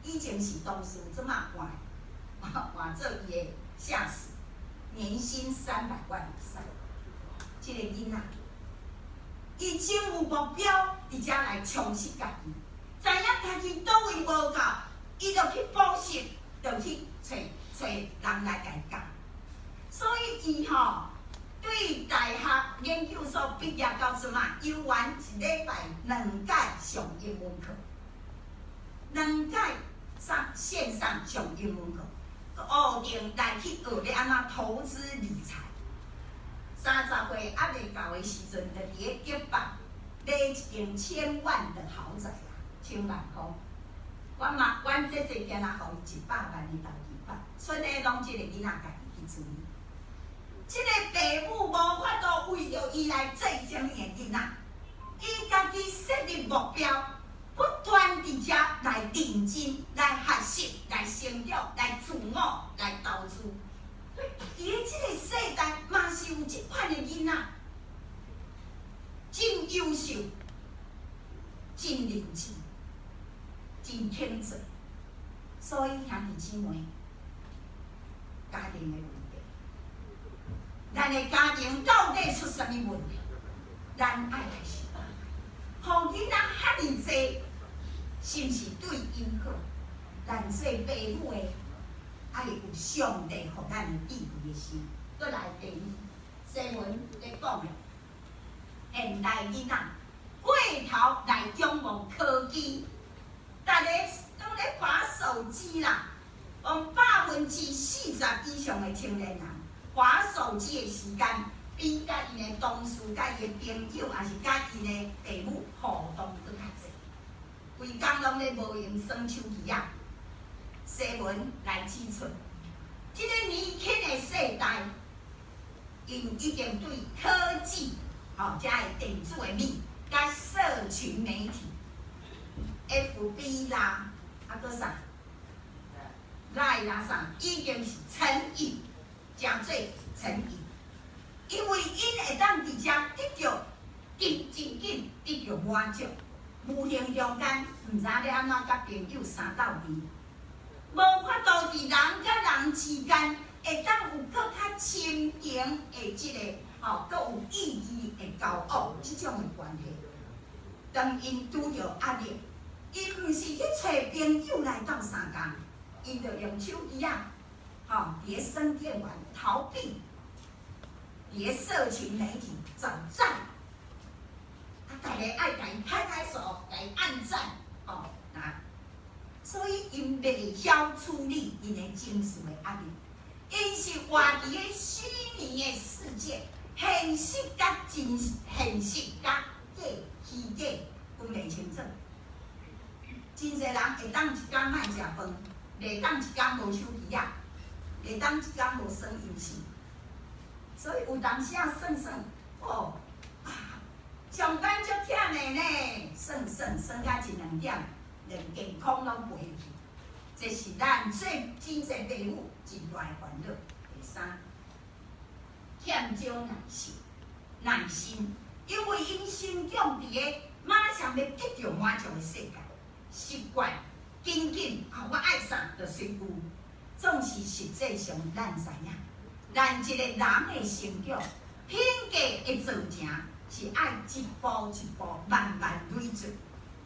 以前是同事，即马换做伊的下属，年薪300万以上。即个囡仔，伊真有目标，伫遮来充实家己，知影家己倒位无够，伊就去补习。就去找人来甲伊教，所以伊对大学研究所毕业到即马，犹原1礼拜2届上英文课，2届线上上英文课，学定来去学咧安怎投资理财。30岁还未到的时阵，就伫咧台北买一间1000万的豪宅啦，1000万块。阮姐姐今仔互伊100万的投资款，剩的拢即个囡仔家己去处理。即个父母无法度为着伊来做啥物的囡仔，伊家己设立目标，不断伫遮来认真、来学习、来成长、来自我、来投资。伫咧即个世代，嘛是有即款的囡仔，真优秀、真认真。真天真，所以兄弟姊妹，家庭的问题，咱的家庭到底出啥物问题？咱爱来想，互囡仔遐尼济，是毋是对因好？咱做父母的，爱有上帝互咱的智慧的心。搁来第二，西文咧讲的，现代囡仔过头来仰望科技。大家拢咧滑手机啦，用40%以上的青年人滑手机的时间，比甲因的同事、甲伊的朋友，还是甲因的父母互动搁较济。规工拢咧无用耍手机啊！西文来指出，即个年轻的世代，因已经对科技，遮的电子的物，甲社群媒体。FB 啦，搁啥？Line 啦啥，已经是成瘾，诚做成瘾。因为因会当直接得到真紧得到满足，无形中间毋知要安怎甲朋友相斗阵，无法度伫人甲人之间会当有搁较亲情的即个搁有意义的交往即种的关系。当因拄着压力，因毋是去找朋友来斗相共，因着用手机伫咧省电玩逃避，伫咧社群媒体找赞，大家爱甲伊拍拍手，甲伊按赞，所以因袂晓处理因的情绪的压力，因是活伫咧虚拟的世界，现实甲真现实甲虚假分袂清楚。真侪人会当一天莫食饭，袂当一天无手机袂当一天无耍游戏，所以有当时算上班足忝的呢，算到1、2点，连健康拢陪去。这是咱最真侪父母真大的烦恼。第三，欠少耐心，因为因生长伫个马上要得到满足的世界，习惯紧我爱啥就随有。总是实际上咱知影，咱一个人的成长，品格的造成。是爱一步一步慢慢累积，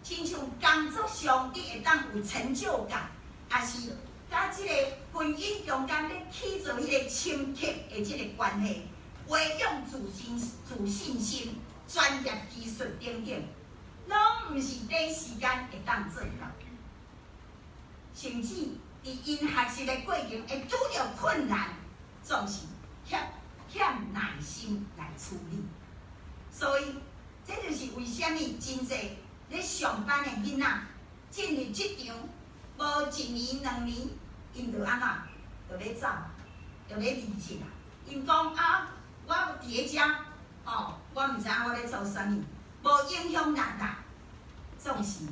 亲像工作上你会当有成就感，也是甲即个婚姻中间咧起做迄个亲切的即个关系，培养自信心、专业技术等等，拢毋是短时间会当做到，甚至伫因学习的过程会拄着困难，总是欠耐心来处理。所以，这就是为虾米真侪咧上班的囡仔进入职场，无1年2年，因就安怎，就要走，就要离职啦。因讲我伫咧遮，我毋知影我咧做啥物，无影响人啦。总是，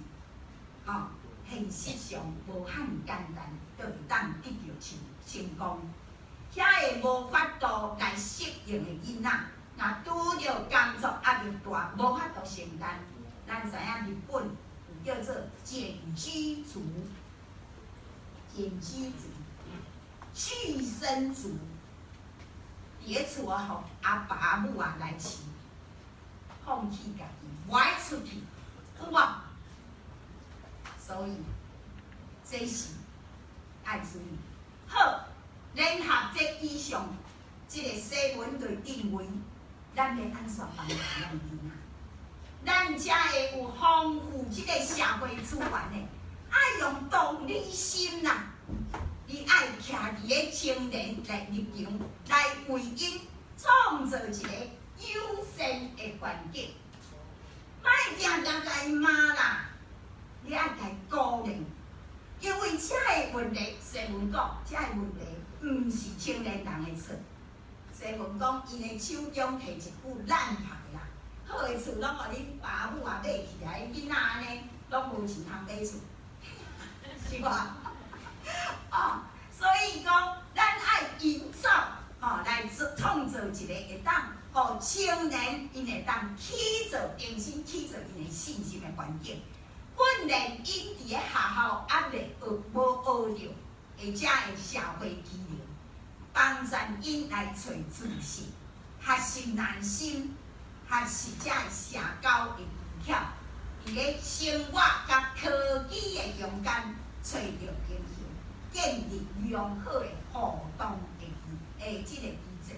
现实上无遐尔简单，就会当得到成功。遐个无法度来适应的囡仔。若拄着工作压力大，无法度承担，咱知影日本有叫做减居族、去身族，伫咧厝互阿爸阿母来饲，放弃家己，无爱出去，有无？所以这是爱注意。好，联合这以上，这个新闻就认为。咱要安怎帮助咱囡仔？咱才会有丰富即个社会资源的，爱用同理心啦，你爱徛伫个青年来立场，来为因创造一个友善的环境。莫定定甲伊骂啦，你爱甲伊鼓励，因为这个问题，新闻讲，这个问题毋是青年人的错。新闻讲，因的手中摕一副烂牌啦，好的厝拢互恁爸母买起来，囡仔安尼拢无钱通买厝，是无？所以讲，咱爱营造来创造一个会当，互青年因会当起造重新起造因的信心的环境，训练因伫个学校压力无学着，而且的社会技能。帮助因来找自信，学习耐心，学习这社交的技巧，伫咧生活甲科技的中间找到平衡，建立良好的互动的即个机制。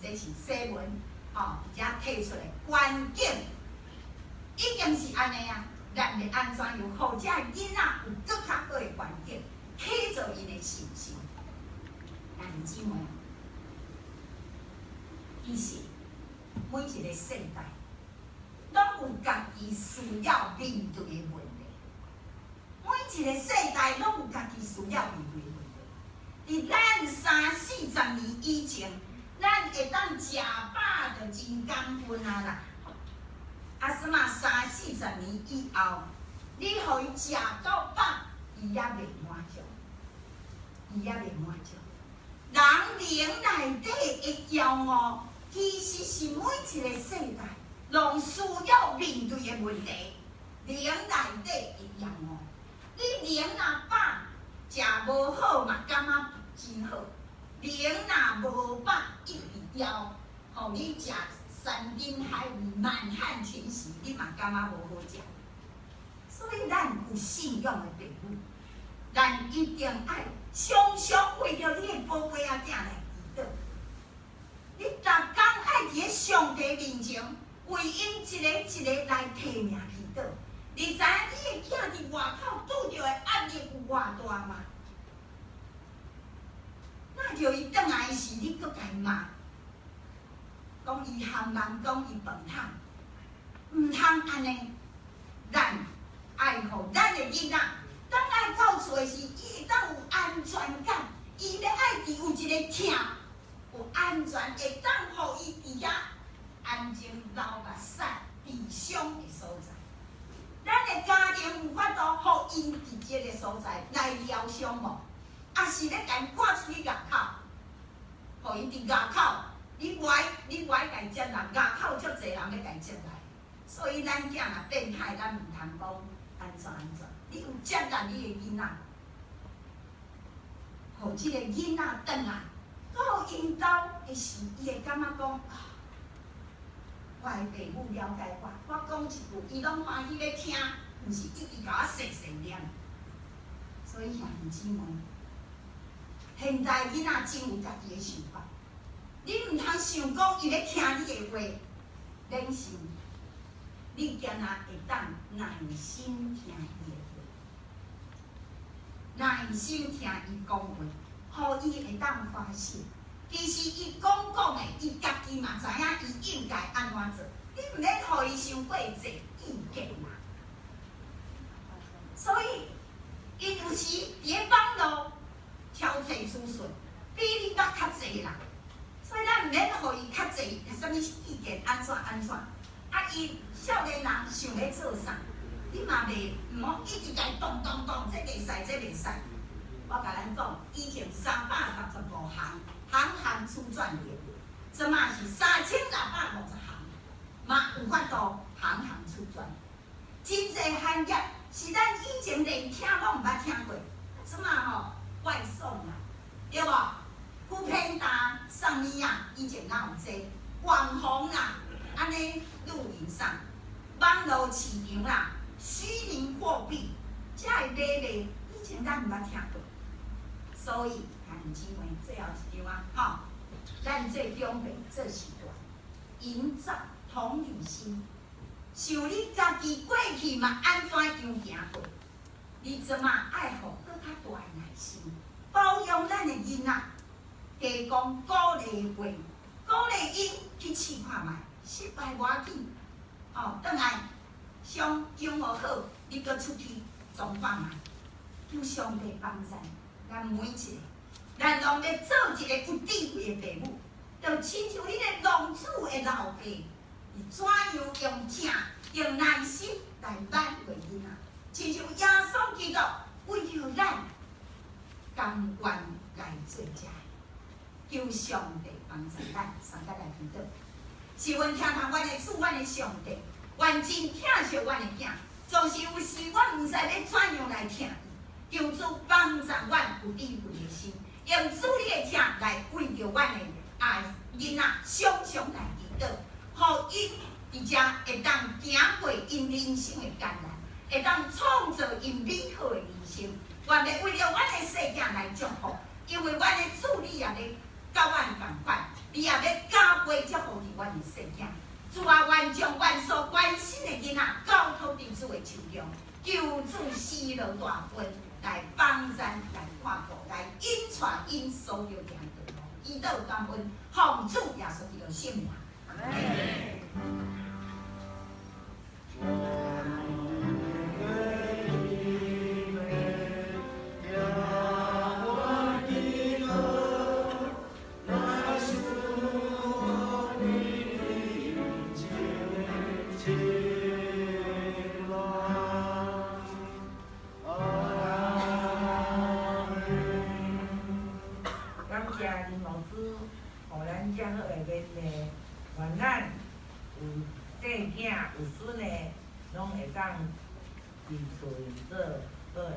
这是新闻而且提出的关键，已经是安尼啊。咱要安怎样，互这囡仔有更较好的环境，起造因的信心。弟兄姊妹，其实每一个世代拢有家己需要面对的问题，每一个世代拢有家己需要面对的问题。伫咱30-40年以前，咱会当食饱就真感恩啊啦。什么30-40年以后，你互伊食到饱，伊也袂满足，人灵内底的骄傲，其实是每一个世代拢需要面对的问题，灵内底一样哦。你灵若饱，食无好嘛，感觉真好；灵若无饱，一直枵，吼你食山珍海味、满汉全席，你嘛感觉无好食。所以咱有信仰的父母，咱一定爱常常为着你的宝贝仔囝来祈祷。你逐工爱伫上帝面前，为因一个一个来提名祈祷。你知影你的囝伫外口拄着的压力有偌大吗？那就伊转来时，你搁甲伊骂，讲伊含慢，讲伊笨汤，毋通安尼。咱爱互咱的囡仔，当爱到厝的时，伊会当有安全感，伊要爱伫有一个疼。有安全，会当互伊伫遐安静流目屎、悲伤的所在。咱的家庭有法度互因伫这个所在来疗伤无？啊是咧甲伊赶出去外口，互伊伫外口，你歪甲伊接人，外口足侪人要甲伊接来。所以咱囝若变态，咱毋通讲安怎。你有接纳你的囡仔，互即个囡仔转来。到因兜的时，伊会感觉讲啊，我的父母了解我，我讲一句，伊拢欢喜咧听，毋是一直甲我碎念。所以兄弟姊妹，现代囡仔真有家己的想法，你毋通想讲伊咧听你的话，忍心，你竟然会当耐心听伊的话，耐心听伊讲话。互伊会当发现，其实伊讲的，伊家己嘛知影伊应该安怎做，你毋免互伊伤过侪意见嘛。所以，伊有时伫网络挑选资讯，比你捌较侪人，所以咱毋免互伊较侪啥物意见安怎。啊，伊少年人想要做啥，你嘛袂毋好一直甲伊动，这袂使。我甲咱讲，以前365行出状元，即嘛是3650行，嘛有法度行出状元。真侪行业是咱以前连听拢毋捌听过，即嘛吼外送啦，对无？富平达、送物啊，以前哪有这网红啦，安尼露营上，网络市场啦，虚拟货币，这会买卖，以前咱毋捌听过。所以，兄弟姊妹，最后一张啊，吼，咱最重要做时段，营造同理心，像你家己过去嘛安怎样行过，你即嘛爱互搁较大的耐心，包容咱的囡仔，加讲鼓励话，鼓励因去试看觅，失败无要紧，哦，转来上中无好，你搁出去总放嘛，求上帝帮助。咱每一个，咱拢要做一个有智慧的父母，就亲像你个浪子的老爸，是怎样用疼、用耐心来挽回囡仔，亲像耶稣基督为着咱，甘愿来做这，求上帝帮助咱，三甲来祈祷。是阮听从阮的主，阮的上帝，阮真疼惜阮的囝，就是有时阮毋知要怎样来疼。求主帮助阮有智慧的心，用主你的疼来为着阮的囡仔常常来祈祷，互因伫遮会当行过因人生的艰难，会当创造因美好的人生。愿要为着阮的世界来祝福，因为阮的主你也咧甲阮同款，你也要加倍祝福伫阮的世界。主啊，愿将阮所关心的囡仔交托伫主的手中，求主施落大恩。来帮咱来看顾，来引传因所有人的路，祈祷感恩，奉主耶稣基督圣名。咱有细囝有孙的，拢会当伫厝里做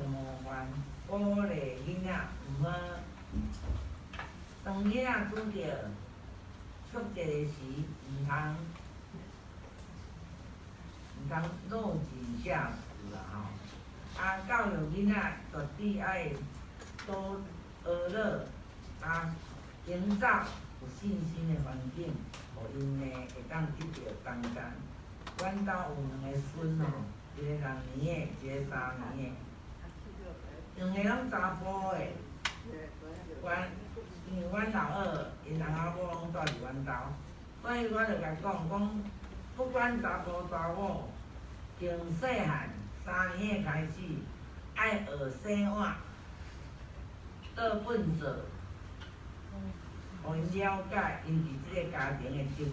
模范，鼓励囡仔毋好。当囡仔拄着挫折时，毋通落井下石啦吼。教育囡仔绝对爱多学乐，营造有信心的环境，互因呢会当得到同感。阮兜有2个孙吼，一个6年的，一个3年的，2个拢查甫的。因为阮老二因翁仔某拢住伫阮兜，所以我就甲讲，不管查甫查某，从细汉3年的开始，爱学洗碗、倒粪扫，互因了解因伫即个家庭的责任。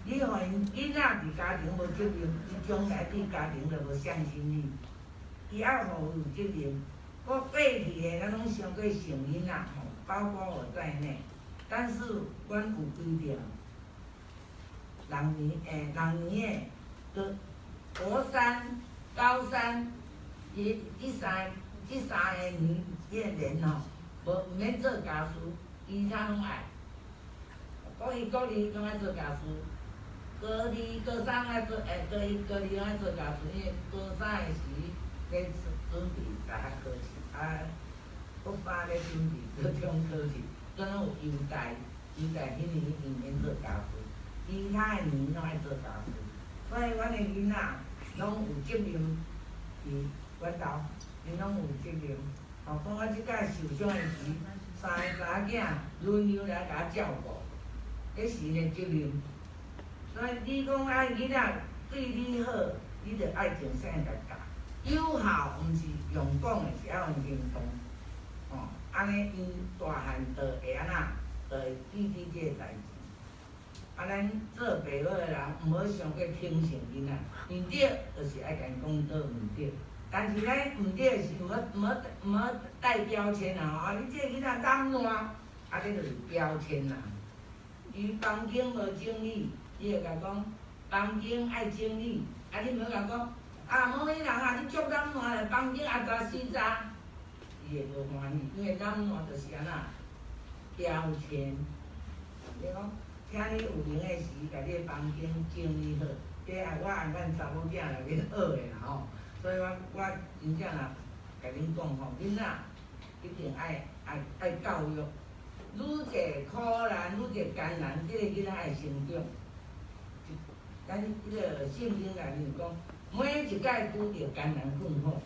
你互因囡仔伫家庭无责任，伊将来对家庭就无向心力。伊要互有责任。我过去的咱拢伤过成囡仔吼，包括我在内。但是阮有规定，6年的国3、高3，这三个年吼，无免做家事，其他拢爱。国1、国2拢爱做家事，高2、高3爱做，高1、高2拢爱做家事，因为高3的时咧准备大学考试。国3咧准备高中考试，可能有优待迄年因免做家事，其他的年拢爱做家事。所以阮的囡仔拢有责任伫阮兜，因拢有责任。讲我即摆受伤的时，3个查囝轮流来甲我照顾，迄是因的责任。所以你讲爱囡仔对你好，你着爱从啥甲教。友好毋是用讲的，是要用行动。安尼伊大汉就会安怎，就会记即个代志。咱做爸母的人，毋好伤过轻视囡仔，毋对，就是爱甲因讲倒毋对。但是咱毋对是毋好带标签啊！你这个囡仔当烂，这就是标签啦。伊房间无整理，你就甲讲房间爱整理，你毋好甲讲。某个人你足咱烂嘞，房间啊杂死杂，伊会无欢喜，因为咱烂就是安那标签。你讲，请你有闲的时，甲你的房间整理好，我按阮查某囝来面学的啦吼。所以我真正啦，甲恁讲吼，囡仔一定爱教育，愈济苦难，愈济艰难，这个囡仔爱成长。咱迄个圣经内面讲。每一摆拄着艰难困苦，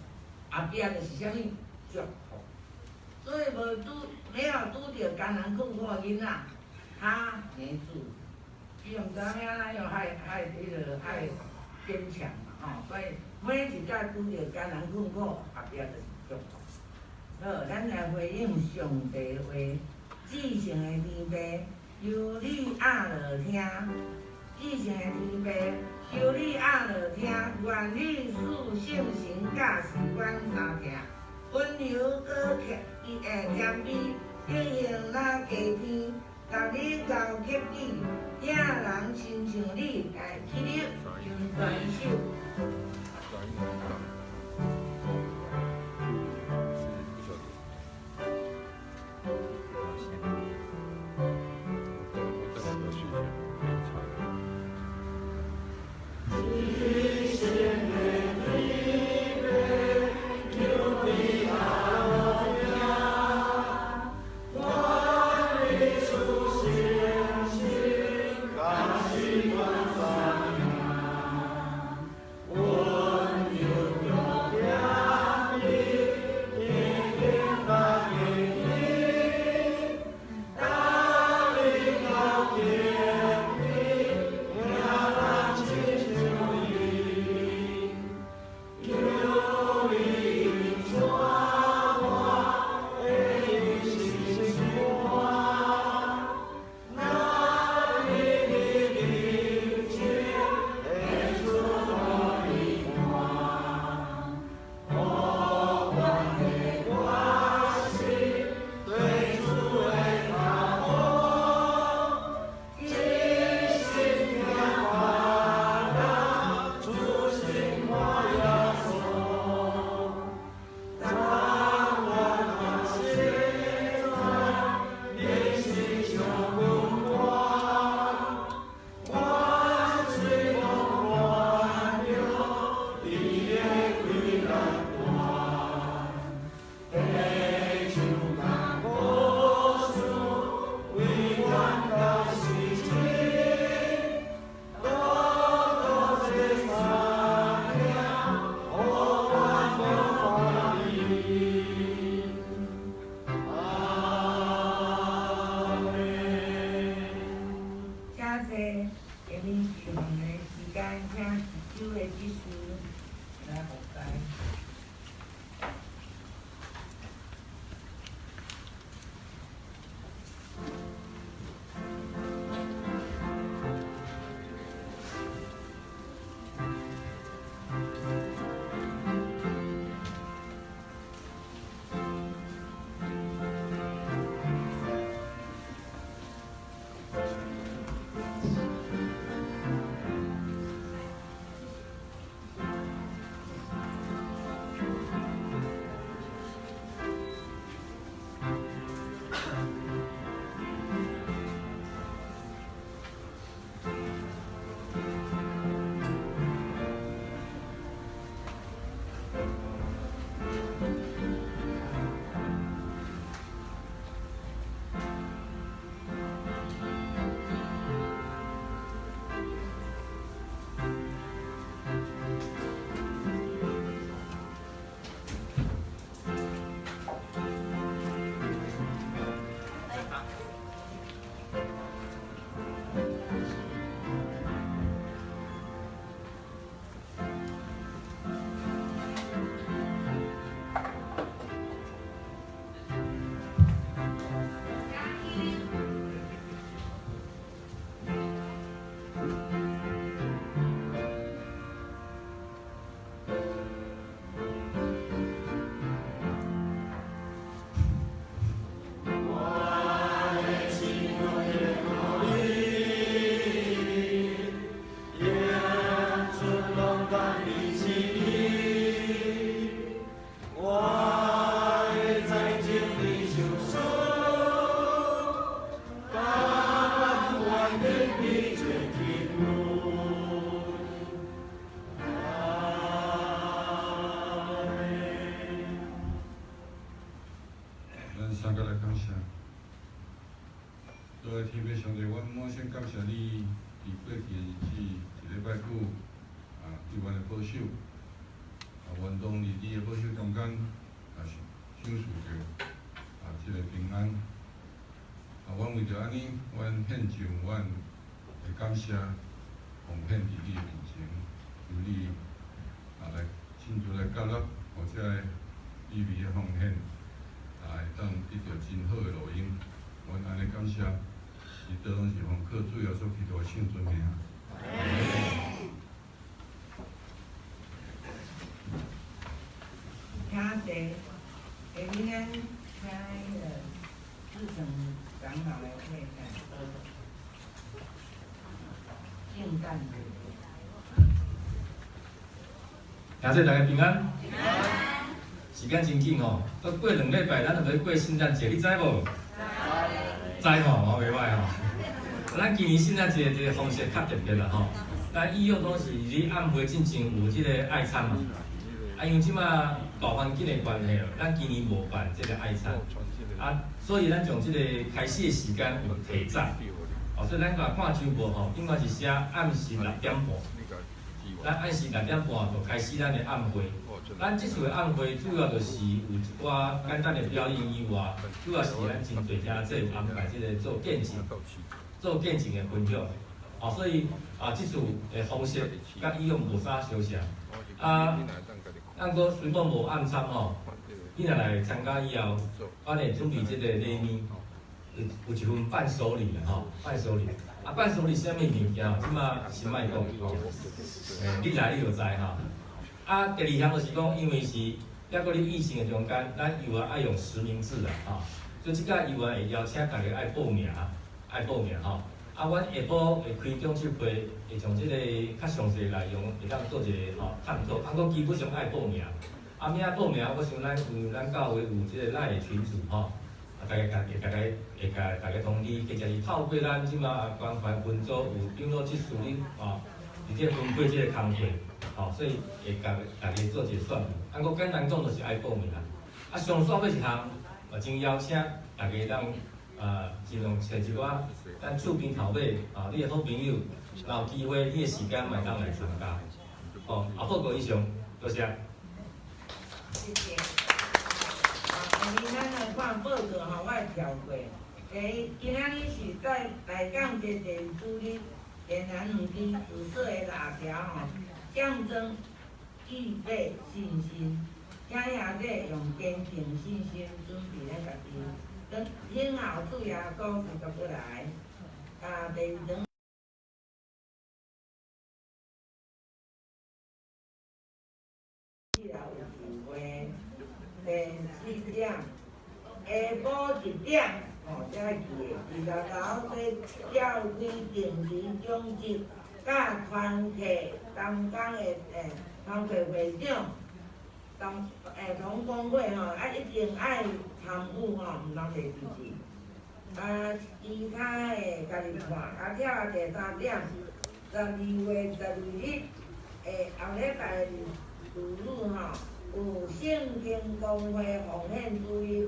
后壁就是啥物祝福。所以没有拄着艰难困苦的囡仔，他没住，伊毋知影安怎样爱坚强嘛所以每一摆拄着艰难困苦，后壁就是祝福。好，咱来回应上帝话，至圣的天父，由你落听，至圣的天父。求你阿落听，愿你赐圣神驾驶阮三听，温柔可伊会甜美，一行那加天，逐日交给你，领人亲像你来起立，用全手。面上的时间，请市州的技师来服台。三个来感谢，各位天父上帝，阮满心感谢你，伫过去的日子一礼拜久，对阮的保守，愿当伫你的保守中间，是享受着这个平安。阮为着安尼，阮献上阮的感谢，奉献伫你的面前，求你来亲自来教导，或者意味的奉献。会当得到真好的录音，阮安尼感谢，是都拢是奉靠主要所祈祷的圣尊名。请坐，下面咱请迄个志成长老来退下。圣诞节。感谢大家平安。时间真紧哦，再过2礼拜，咱就要过圣诞节，你知无？知吼，袂歹吼。咱今年圣诞节这个方式较特别啦吼，咱以往拢是伫暗暝进前有即个爱餐嘛，因为即马大环境的关系，咱今年无办即个爱餐，所以咱从即个开始的时间有提早，所以咱甲看周报吼，应该是写暗时6点半，咱暗时6点半就开始咱的暗会。咱即次的暗会主要就是有一寡简单的表演以外，主要是咱真侪家这有安排即个做见证的分享。所以即次的方式甲以往无啥相像。咱阁虽讲无暗参吼，你若来参加以后，阮会准备即个礼物，有一份伴手礼啦吼，伴手礼。伴手礼啥物物件？即马先莫讲吼，你来你就知吼。第2项就是讲，因为是抑个咧疫情的中间，咱幼儿爱用实名制啦，所以即届幼儿会邀请大家爱报名吼。阮下晡会开讲习会，会从即个较详细内容会当做一个探讨。我基本上爱报名，明仔报名，我想咱教会有即个赖的群组吼，大家会甲大家通知，或者是透过咱即马关怀分组有顶落即处理直接分配即个工课。所以会甲大家做一个说明。我简单讲就是爱报名啦。上煞尾一项，真邀请大家当尽量找一寡咱厝边头尾你的好朋友，若有机会，你的时间嘛当来参加。报告以上，多谢。谢谢。下面咱来看报告我会跳过。今仔日是在来港节电主日点燃两支紫色的蜡条吼，象征预备信心。请兄弟用坚定信心准备咱家己，等今后主耶稣是到过来。第二场。有聚会，第4点，下晡1点，才会去的。26楼要召开定期奖金，甲团契东港的团契会长，同工会一定爱参与毋通摕支持。其他的家己看，跳第3点，12月12日后礼拜日有圣经公会奉献主日，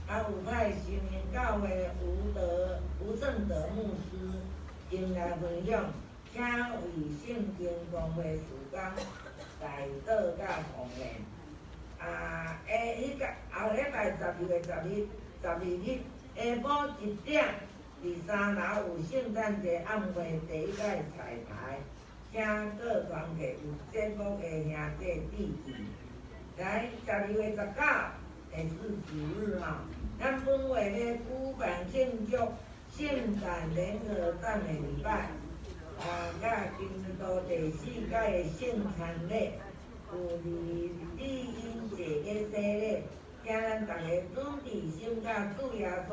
有派新民教会吴正德牧师前来分享，请为圣经公会事工代祷甲奉献。后礼拜12月12日下晡1点，第3楼有圣诞节暗会第1届彩排，请各团体有节目的兄弟支持。来12月19第4主日咱本会咧举办庆祝圣诞联合赞美礼拜，甲基督徒第4届的圣餐礼，有李英节的洗礼，请咱大家准备心甲主耶稣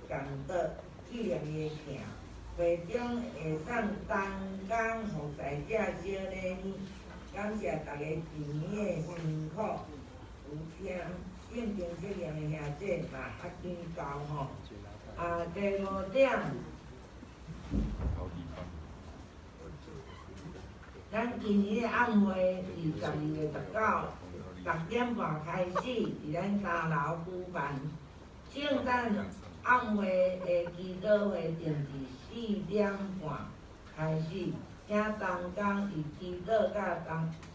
共得纪念伊的疼。会中会送东港服侍者小礼物，感谢大家今年的辛苦，有听应尽责任的兄弟嘛，见到吼。第5点，咱今年的暗会是12月19，6点半开始，伫咱3楼举办。圣诞暗会的祈祷会定时4点半开始，请同工以祈祷甲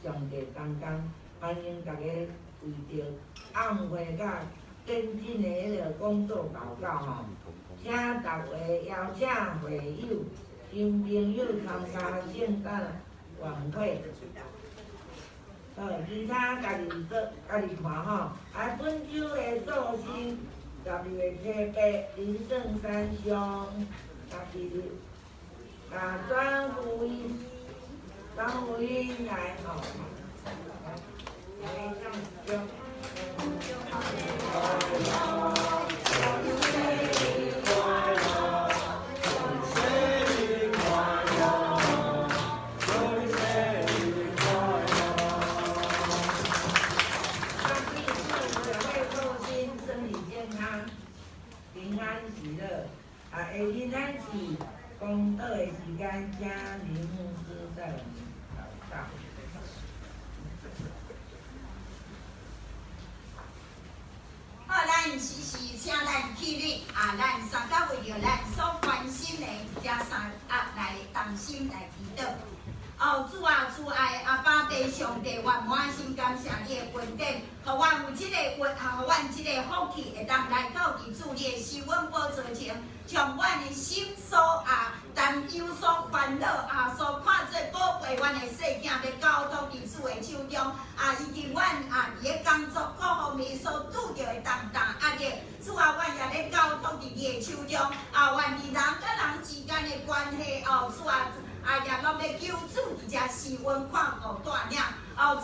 上帝同工，欢迎大家为着暗会甲跟进的迄个工作祷告吼，请逐位邀请会友、新朋友参加圣诞晚会。其他家己看吼，本周的寿星12月7日林正山乡12日，庄福英来吼，来上香。平安喜乐，下日咱是公道的时间，请林牧师带我们祷告。好，咱时时请咱起立，咱三甲为着咱所关心的遮三来同心来祈祷。主啊，主爱阿爸爸上帝，我满心感谢你的恩典，互阮有即个互阮即个福气，会当来到伫主你的受恩宝座前，将阮的心所担忧、所烦恼所看做宝贝，阮的细囝要交托伫主的手中，以及阮伫咧工作各方面所拄着的重担压力，主啊，阮也咧交托伫你的手中，愿意人甲人之间的关系，主啊。也拢要求主伫遮施恩看顾带领。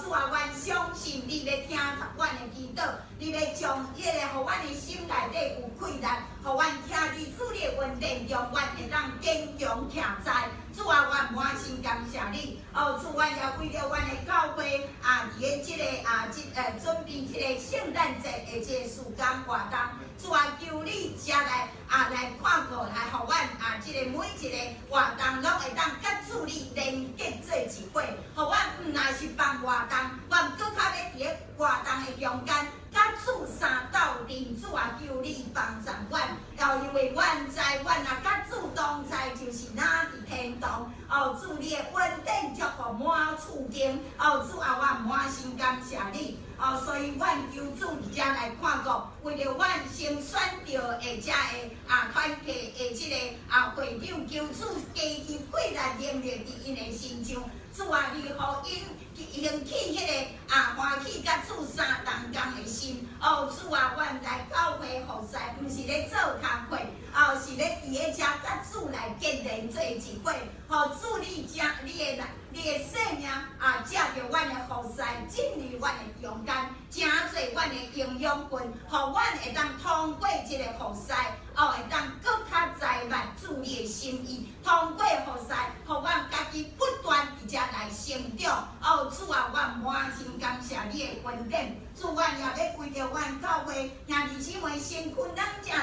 主啊，阮相信你要听阮的祈祷，你要将迄个互阮的心内底有困难，互阮徛伫主你的恩典中，阮会当坚强徛在。主啊，阮满心感谢你。主，阮也为着阮的教会伫咧即个准备即个圣诞节的即个事工活动。主啊，求你遮来看顾，来互阮即个每一个活动拢会当甲主你连结做一伙，互阮毋若是办活动，阮搁较要伫咧活动的中间，甲主三斗阵，主啊，求你帮助阮，因为阮知阮若甲主同在，就是哪伫天堂。主你的恩典祝福满厝间，主啊，我满心感谢你。哦，所以阮求主伫遮来看顾，为了阮先选着的遮的团体的即个会长，求主加添贵力能力伫因的身上。主啊，你互因兴起迄个欢喜甲主相同工的心。哦，主啊，阮来教会服侍，毋是咧做工课，哦，是咧伫咧遮甲主来结连做一伙。互主你的性命借着阮的服侍，进入阮的中间，诚侪阮的营养分，互阮会当通过即个服侍，会当更较在乎主你的心意，通过服侍，互阮家己不断伫遮来成长。哦，主啊，阮满心感谢你的恩典。主，阮也要为着阮教会兄弟姊妹身躯软弱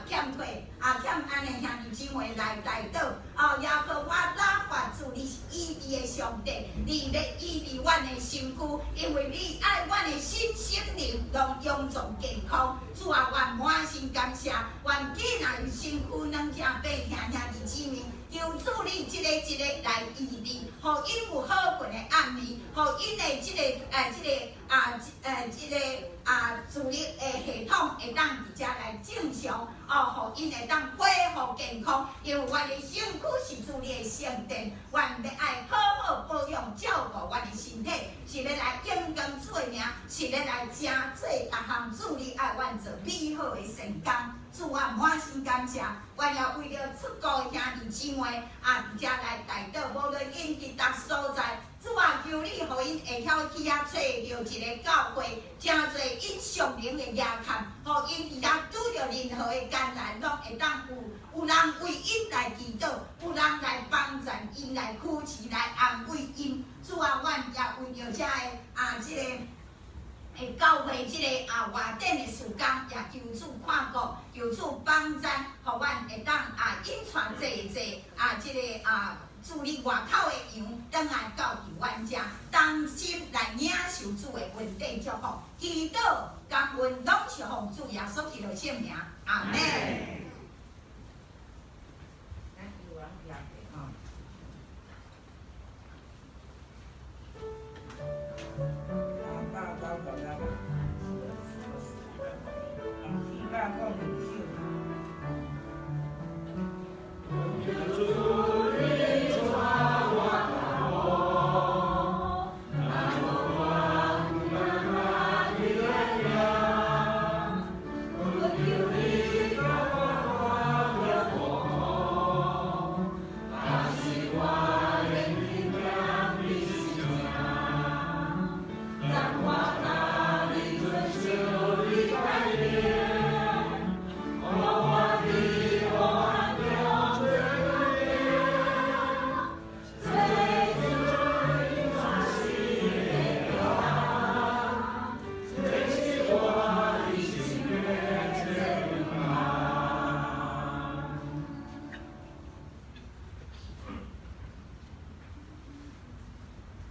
欠退欠安尼兄弟姊妹来代祷。哦，也靠我拉发主，你是医治的上帝，你要医治阮的身躯，因为你爱阮的身心灵拢永存健康。主啊，阮满心感谢，阮既然身躯软弱爬兄弟姊妹。求主你一个来医治，互因有好运的暗暝，互因的即个自力的系统会当伫遮来正常，互因会当恢复健康。因为阮的身躯是主你的圣殿，阮要爱好好保养照顾阮的身体，是要来勇敢做名，是要来正做逐项主你爱阮做美好的成功。主啊，满心感谢，阮也为了出国的兄弟姊妹伫遮来代祷，无论因伫逐所在，主啊，求你互因会晓去找着一个教会，诚侪因上灵的夜看，互因伫遐拄着任何的艰难，拢会当有人为因来祈祷，有人来帮助因来扶持来安慰因。主啊，阮也为着遮的即个。教会即个活展的时间，也求主看顾，求主帮助，互阮会当引传即个助力外口的羊，倒来到伫阮遮，当心来领受主的恩典祝福，祈祷感恩拢是奉主耶稣基督圣名，阿门。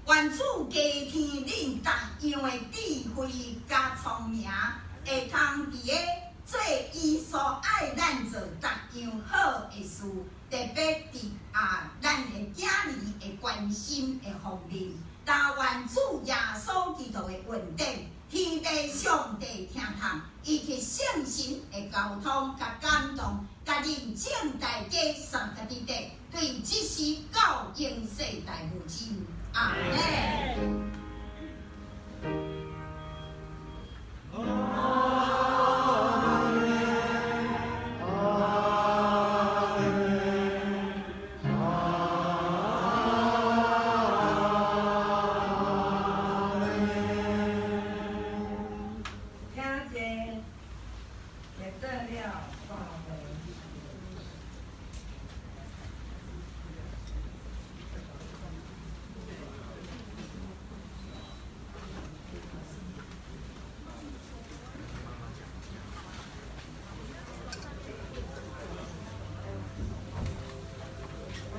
愿主加添恁逐样的智慧甲聪明，会通伫个做伊所爱咱做逐样好的事，特别伫咱的囝儿的关心的方面，但愿主耶稣基督的恩典，天地上帝听从，以及圣神的交通甲感动，甲认正大家三个伫地，对即时到永世代母亲。阿门。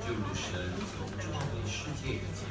就如神从创立世界以前，